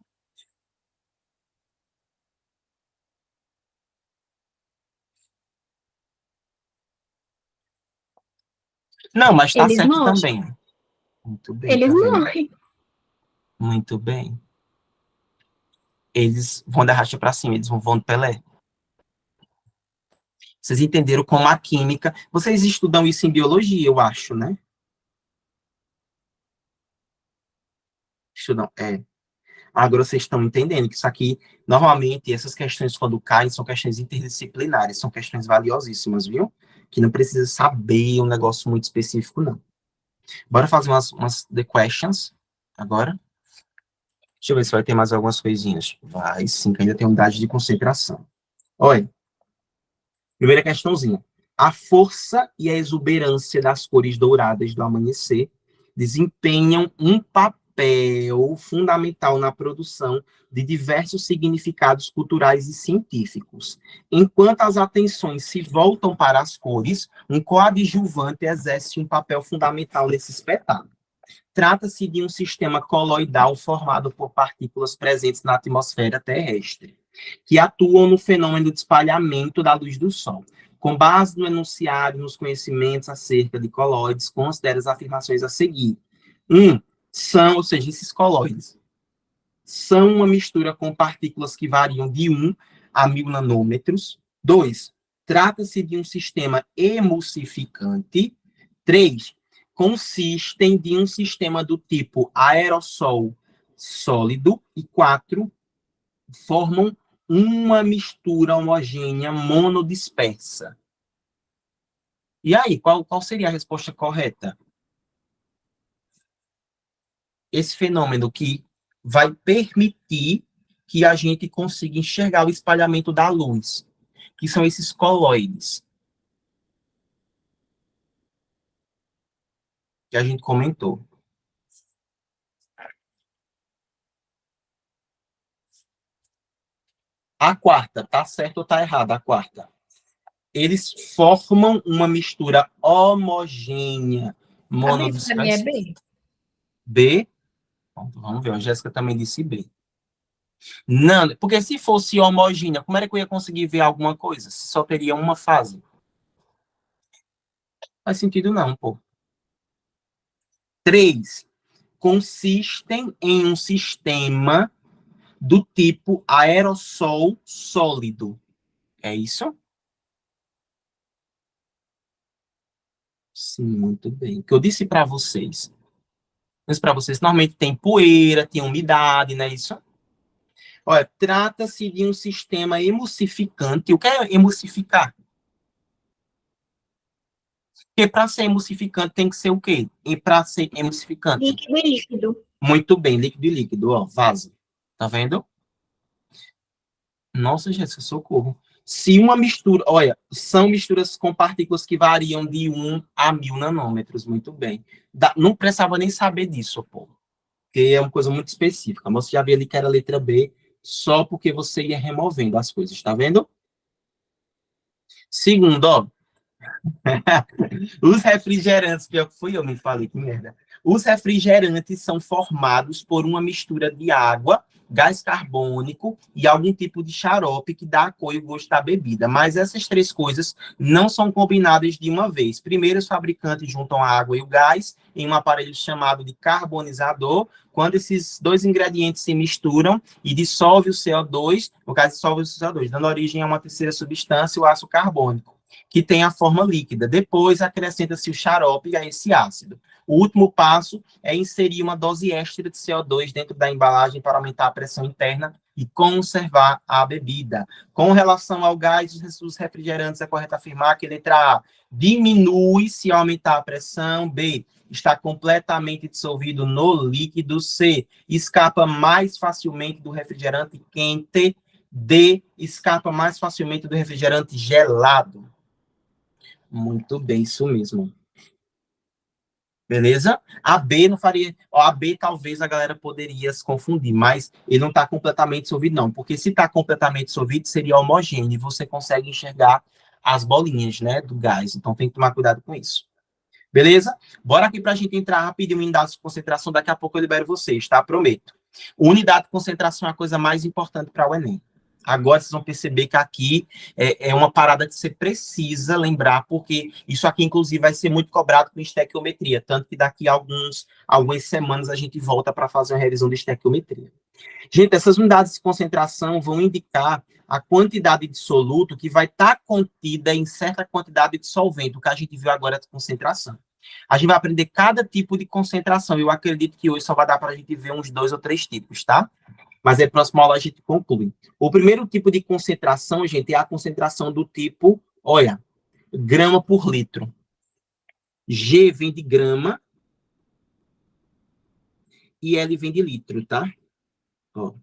Não, mas está Eles certo morrem. também. Muito bem. Eles tá vendo? morrem. Muito bem. Eles vão da racha para cima, eles vão do Pelé. Vocês entenderam como a química... Vocês estudam isso em biologia, eu acho, né? Estudam, Agora vocês estão entendendo que isso aqui, normalmente, essas questões, quando caem, são questões interdisciplinares, são questões valiosíssimas, viu? Que não precisa saber um negócio muito específico, não. Bora fazer umas the questions agora. Deixa eu ver se vai ter mais algumas coisinhas. Vai sim, que ainda tem unidade de concentração. Olha. Primeira questãozinha. A força e a exuberância das cores douradas do amanhecer desempenham um papel fundamental na produção de diversos significados culturais e científicos. Enquanto as atenções se voltam para as cores, um coadjuvante exerce um papel fundamental nesse espetáculo. Trata-se de um sistema coloidal formado por partículas presentes na atmosfera terrestre, que atuam no fenômeno de espalhamento da luz do Sol. Com base no enunciado e nos conhecimentos acerca de coloides, considere as afirmações a seguir. Ou seja, esses coloides são uma mistura com partículas que variam de 1 a 1000 nanômetros. 2, trata-se de um sistema emulsificante. 3, consistem de um sistema do tipo aerossol sólido. E 4, formam uma mistura homogênea monodispersa. E aí, qual seria a resposta correta? Esse fenômeno que vai permitir que a gente consiga enxergar o espalhamento da luz, que são esses coloides, que a gente comentou. A quarta, tá certo ou tá errada? A quarta. Eles formam uma mistura homogênea, Para mim é B. B? Vamos ver, a Jéssica também disse B. Não, porque se fosse homogênea, como era que eu ia conseguir ver alguma coisa? Se só teria uma fase. Não faz sentido não, pô. 3, consistem em um sistema do tipo aerossol sólido. É isso? Sim, muito bem. O que eu disse para vocês. Normalmente tem poeira, tem umidade, não é isso? Olha, trata-se de um sistema emulsificante. O que é emulsificar? Porque para ser emulsificante tem que ser o quê? E para ser emulsificante? Líquido e líquido. Muito bem, líquido e líquido, ó, vaso. Tá vendo? Nossa, Jéssica, socorro. Se uma mistura, olha, são misturas com partículas que variam de 1 a 1000 nanômetros, muito bem. Não precisava nem saber disso, pô. Porque é uma coisa muito específica. Mas você já viu ali que era a letra B, só porque você ia removendo as coisas, tá vendo? Segundo, ó. Os refrigerantes, pior que fui eu, me falei, que merda. Os refrigerantes são formados por uma mistura de água, gás carbônico e algum tipo de xarope que dá a cor e o gosto da bebida. Mas essas três coisas não são combinadas de uma vez. Primeiro, os fabricantes juntam a água e o gás em um aparelho chamado de carbonizador. Quando esses dois ingredientes se misturam e dissolve o CO2, no caso, dissolve o CO2, dando origem a uma terceira substância, o ácido carbônico, que tem a forma líquida. Depois, acrescenta-se o xarope a esse ácido. O último passo é inserir uma dose extra de CO2 dentro da embalagem para aumentar a pressão interna e conservar a bebida. Com relação ao gás dos refrigerantes, é correto afirmar que letra A diminui se aumentar a pressão, B está completamente dissolvido no líquido, C escapa mais facilmente do refrigerante quente, D escapa mais facilmente do refrigerante gelado. Muito bem, isso mesmo. Beleza? A B não faria. Ó, a B talvez a galera poderia se confundir, mas ele não está completamente dissolvido, não. Porque se está completamente dissolvido, seria homogêneo. E você consegue enxergar as bolinhas, né, do gás. Então tem que tomar cuidado com isso. Beleza? Bora aqui para a gente entrar rapidinho em unidades de concentração. Daqui a pouco eu libero vocês, tá? Prometo. Unidade de concentração é a coisa mais importante para o Enem. Agora vocês vão perceber que aqui é uma parada que você precisa lembrar, porque isso aqui, inclusive, vai ser muito cobrado com estequiometria, tanto que daqui a algumas semanas a gente volta para fazer uma revisão de estequiometria. Gente, essas unidades de concentração vão indicar a quantidade de soluto que vai estar contida em certa quantidade de solvente, o que a gente viu agora de concentração. A gente vai aprender cada tipo de concentração. Eu acredito que hoje só vai dar para a gente ver uns 2 ou 3 tipos, tá? Mas aí, próxima aula, a gente conclui. O primeiro tipo de concentração, gente, é a concentração do tipo, olha, grama por litro. G vem de grama e L vem de litro, tá? Ó.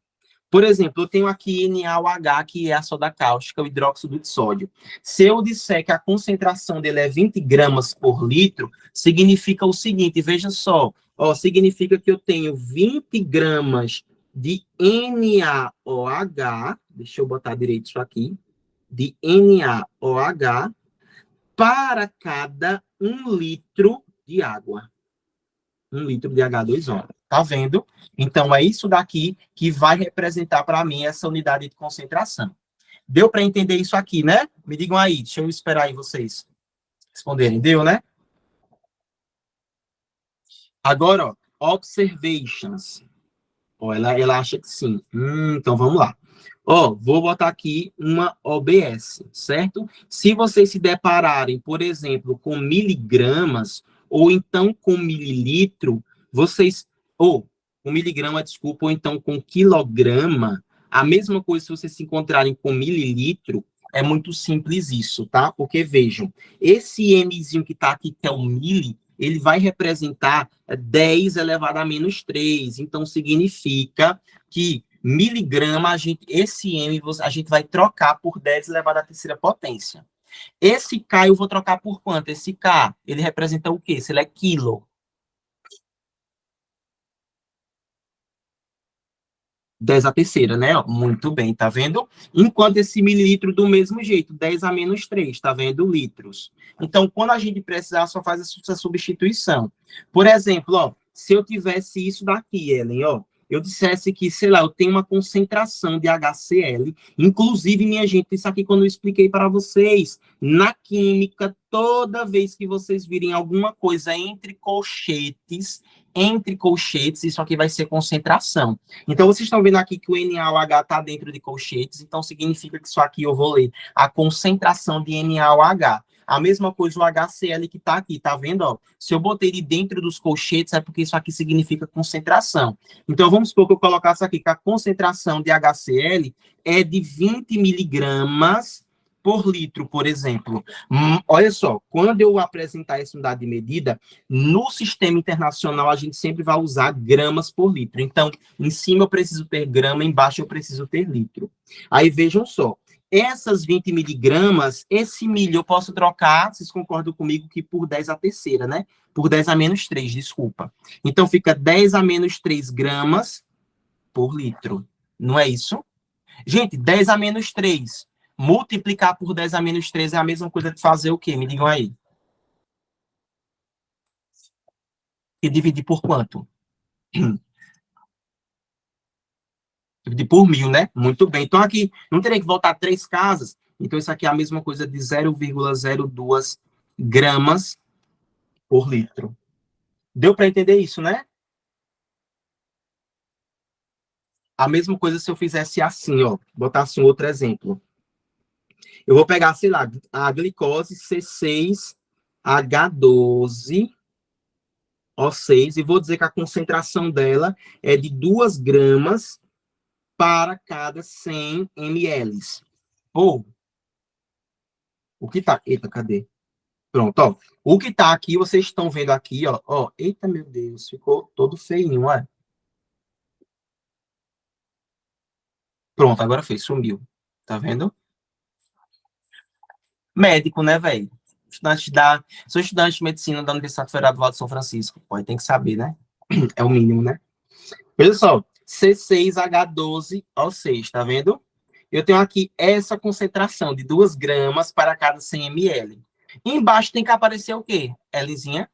Por exemplo, eu tenho aqui NaOH, que é a soda cáustica, o hidróxido de sódio. Se eu disser que a concentração dele é 20 gramas por litro, significa o seguinte, veja só, ó, significa que eu tenho 20 gramas de NaOH, deixa eu botar direito isso aqui, de NaOH para cada 1 litro de água. 1 litro de H2O. Tá vendo? Então, é isso daqui que vai representar para mim essa unidade de concentração. Deu para entender isso aqui, né? Me digam aí, deixa eu esperar aí vocês responderem. Deu, né? Agora, ó, observations. Ó, ela acha que sim. Então, vamos lá. Ó, vou botar aqui uma OBS, certo? Se vocês se depararem, por exemplo, com miligramas, ou então com mililitro, vocês... Ou, com miligrama, desculpa, ou então com quilograma, a mesma coisa se vocês se encontrarem com mililitro, é muito simples isso, tá? Porque, vejam, esse Mzinho que tá aqui, que é o mili, ele vai representar 10 elevado a menos 3. Então, significa que miligrama, esse M a gente vai trocar por 10 elevado à terceira potência. Esse K eu vou trocar por quanto? Esse K, ele representa o quê? Se ele é quilo. 10 à terceira, né? Muito bem, tá vendo? Enquanto esse mililitro do mesmo jeito, 10 a menos 3, tá vendo? Litros. Então, quando a gente precisar, só faz essa substituição. Por exemplo, ó, se eu tivesse isso daqui, Ellen, ó, eu dissesse que, sei lá, eu tenho uma concentração de HCl, inclusive, minha gente, isso aqui quando eu expliquei para vocês, na química, toda vez que vocês virem alguma coisa entre colchetes, isso aqui vai ser concentração. Então, vocês estão vendo aqui que o NaOH está dentro de colchetes, então significa que isso aqui eu vou ler a concentração de NaOH. A mesma coisa o HCl que está aqui, tá vendo? Ó? Se eu botei ele dentro dos colchetes, é porque isso aqui significa concentração. Então, vamos supor que eu colocasse aqui que a concentração de HCl é de 20 miligramas por litro, por exemplo. Olha só, quando eu apresentar essa unidade de medida, no sistema internacional a gente sempre vai usar gramas por litro. Então, em cima eu preciso ter grama, embaixo eu preciso ter litro. Aí vejam só, essas 20 miligramas, esse milho eu posso trocar, vocês concordam comigo, que por 10 à terceira, né? Por 10 a menos 3, desculpa. Então, fica 10 a menos 3 gramas por litro. Não é isso? Gente, 10 a menos 3... multiplicar por 10 a menos 3 é a mesma coisa de fazer o quê? Me digam aí. E dividir por quanto? Dividir por 1000, né? Muito bem. Então, aqui, não terei que voltar 3 casas. Então, isso aqui é a mesma coisa de 0,02 gramas por litro. Deu para entender isso, né? A mesma coisa se eu fizesse assim, ó. Botasse um outro exemplo. Eu vou pegar, sei lá, a glicose C6H12O6 e vou dizer que a concentração dela é de 2 gramas para cada 100 ml. Pô, o que tá... Eita, cadê? Pronto, ó. O que tá aqui, vocês estão vendo aqui, ó. Ó, eita, meu Deus, ficou todo feinho, ó. Pronto, agora foi, sumiu. Tá vendo? Médico, né, velho? Sou estudante de medicina da Universidade Federal do Vale de São Francisco. Pô, tem que saber, né? É o mínimo, né? Veja só, C6H12O6, tá vendo? Eu tenho aqui essa concentração de 2 gramas para cada 100 ml. E embaixo tem que aparecer o quê? Lzinha,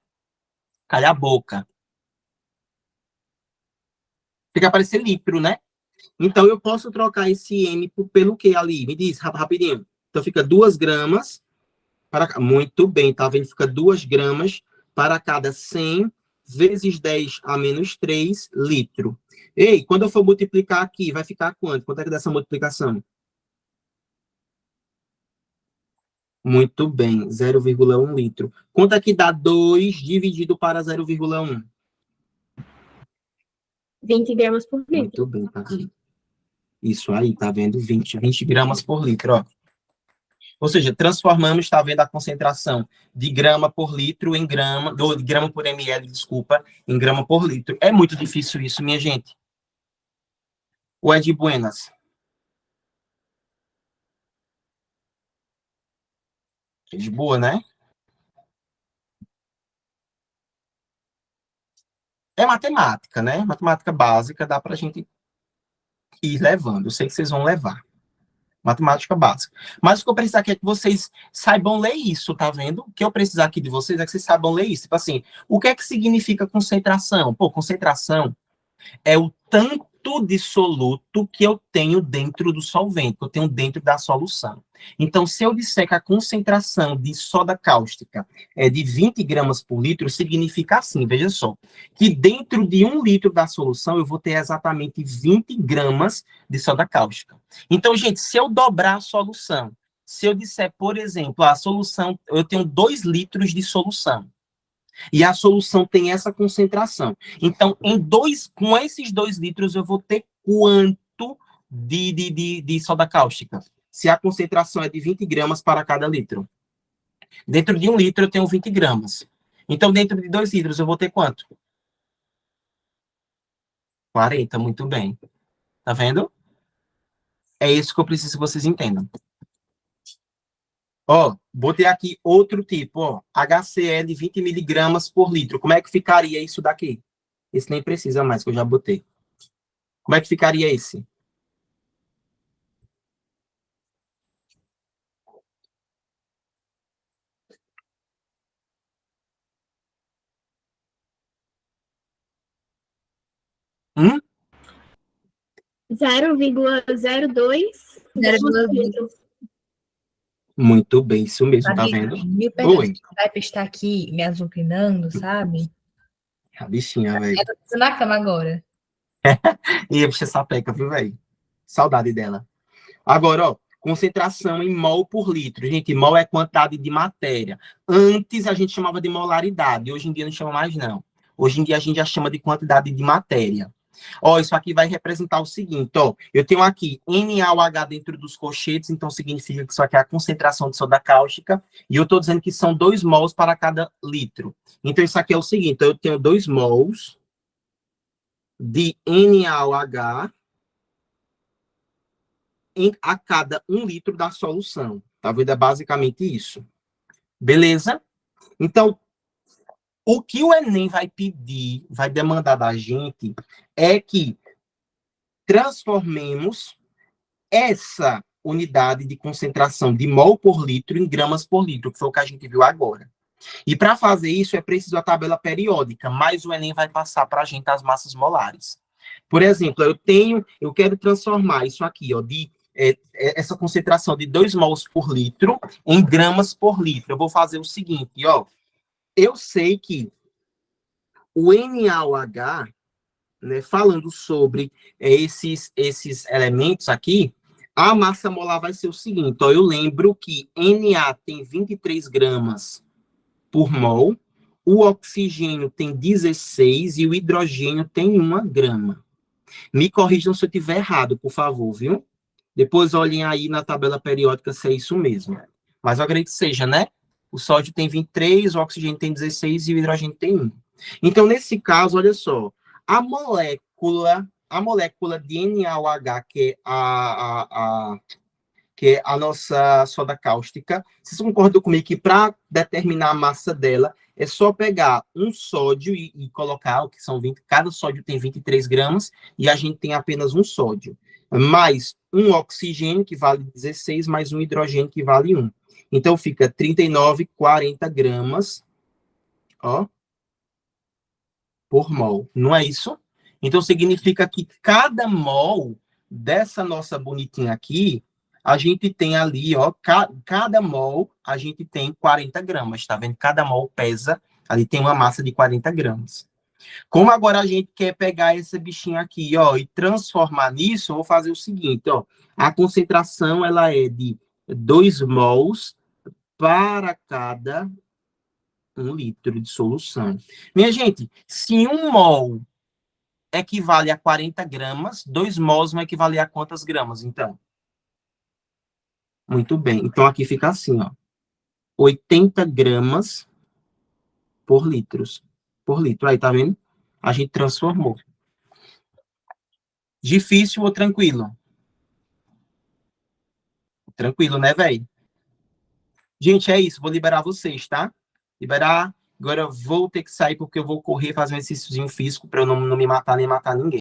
calha a boca. Tem que aparecer litro, né? Então, eu posso trocar esse M pelo que ali? Me diz, rapidinho. Então, fica 2 gramas para... Muito bem, tá vendo? Fica 2 gramas para cada 100 vezes 10 a menos 3 litro. Ei, quando eu for multiplicar aqui, vai ficar quanto? Quanto é que dá essa multiplicação? Muito bem, 0,1 litro. Quanto é que dá 2 dividido para 0,1? 20 gramas por litro. Muito bem, tá vendo? Isso aí, tá vendo? 20 gramas por litro, ó. Ou seja, transformamos, tá vendo a concentração de grama por litro em grama, de grama por ml, desculpa, em grama por litro. É muito difícil isso, minha gente. Ou é de buenas? É de boa, né? É matemática, né? Matemática básica, dá pra gente ir levando. Eu sei que vocês vão levar. Matemática básica. Mas o que eu preciso aqui é que vocês saibam ler isso, tá vendo? O que eu preciso aqui de vocês é que vocês saibam ler isso. Tipo assim, o que é que significa concentração? Pô, concentração é o tanto de soluto que eu tenho dentro do solvente, que eu tenho dentro da solução. Então, se eu disser que a concentração de soda cáustica é de 20 gramas por litro, significa assim, veja só, que dentro de 1 litro da solução eu vou ter exatamente 20 gramas de soda cáustica. Então, gente, se eu dobrar a solução, se eu disser, por exemplo, a solução, eu tenho 2 litros de solução, e a solução tem essa concentração. Então, com esses 2 litros, eu vou ter quanto de soda cáustica? Se a concentração é de 20 gramas para cada litro. Dentro de 1 litro, eu tenho 20 gramas. Então, dentro de 2 litros, eu vou ter quanto? 40, muito bem. Tá vendo? É isso que eu preciso que vocês entendam. Ó, botei aqui outro tipo, ó, HCl 20 miligramas por litro. Como é que ficaria isso daqui? Esse nem precisa mais, que eu já botei. Como é que ficaria esse? Hum? 0,02 gramas por litro. Muito bem, isso mesmo, tá Amiga, vendo? mil perdões, Oi, a Pepe está aqui me azucrinando, sabe? a bichinha, velho. Ela tá na cama agora. E a bicha sapeca, viu, velho? Saudade dela. Agora, ó, concentração em mol por litro. Gente, mol é quantidade de matéria. Antes a gente chamava de molaridade, hoje em dia não chama mais, não. Hoje em dia a gente já chama de quantidade de matéria. Ó, isso aqui vai representar o seguinte, ó. Eu tenho aqui NaOH dentro dos colchetes, então significa que isso aqui é a concentração de soda cáustica, e eu estou dizendo que são 2 mols para cada litro. Então, isso aqui é o seguinte, eu tenho 2 mols de NaOH a cada 1 litro da solução. Tá vendo? É basicamente isso. Beleza? Então, o que o Enem vai pedir, vai demandar da gente, é que transformemos essa unidade de concentração de mol por litro em gramas por litro, que foi o que a gente viu agora. E para fazer isso é preciso a tabela periódica, mas o Enem vai passar para a gente as massas molares. Por exemplo, eu quero transformar isso aqui, ó, essa concentração de 2 mols por litro em gramas por litro. Eu vou fazer o seguinte, ó. Eu sei que o NaOH, né, falando sobre esses elementos aqui, a massa molar vai ser o seguinte, ó, eu lembro que Na tem 23 gramas por mol, o oxigênio tem 16 e o hidrogênio tem 1 grama. Me corrijam se eu estiver errado, por favor, viu? Depois olhem aí na tabela periódica se é isso mesmo. Mas eu acredito que seja, né? O sódio tem 23, o oxigênio tem 16 e o hidrogênio tem 1. Então, nesse caso, olha só, a molécula de NaOH, que é a nossa soda cáustica, vocês concordam comigo que para determinar a massa dela, é só pegar um sódio e colocar, que são 20, cada sódio tem 23 gramas, e a gente tem apenas um sódio, mais um oxigênio, que vale 16, mais um hidrogênio, que vale 1. Então, fica 39, 40 gramas, ó, por mol. Não é isso? Então, significa que cada mol dessa nossa bonitinha aqui, a gente tem ali, ó, cada mol, a gente tem 40 gramas, tá vendo? Cada mol pesa, ali tem uma massa de 40 gramas. Como agora a gente quer pegar esse bichinho aqui, ó, e transformar nisso, eu vou fazer o seguinte, ó, a concentração, ela é de 2 mols para cada 1 litro de solução. Minha gente, se 1 mol equivale a 40 gramas, 2 mols vão equivaler a quantas gramas, então? Muito bem. Então, aqui fica assim, ó. 80 gramas por litro. Aí, tá vendo? A gente transformou. Difícil ou tranquilo? Tranquilo, né, velho? Gente, é isso. Vou liberar vocês, tá? Liberar. Agora eu vou ter que sair porque eu vou correr, fazer um exercício físico para eu não me matar nem matar ninguém.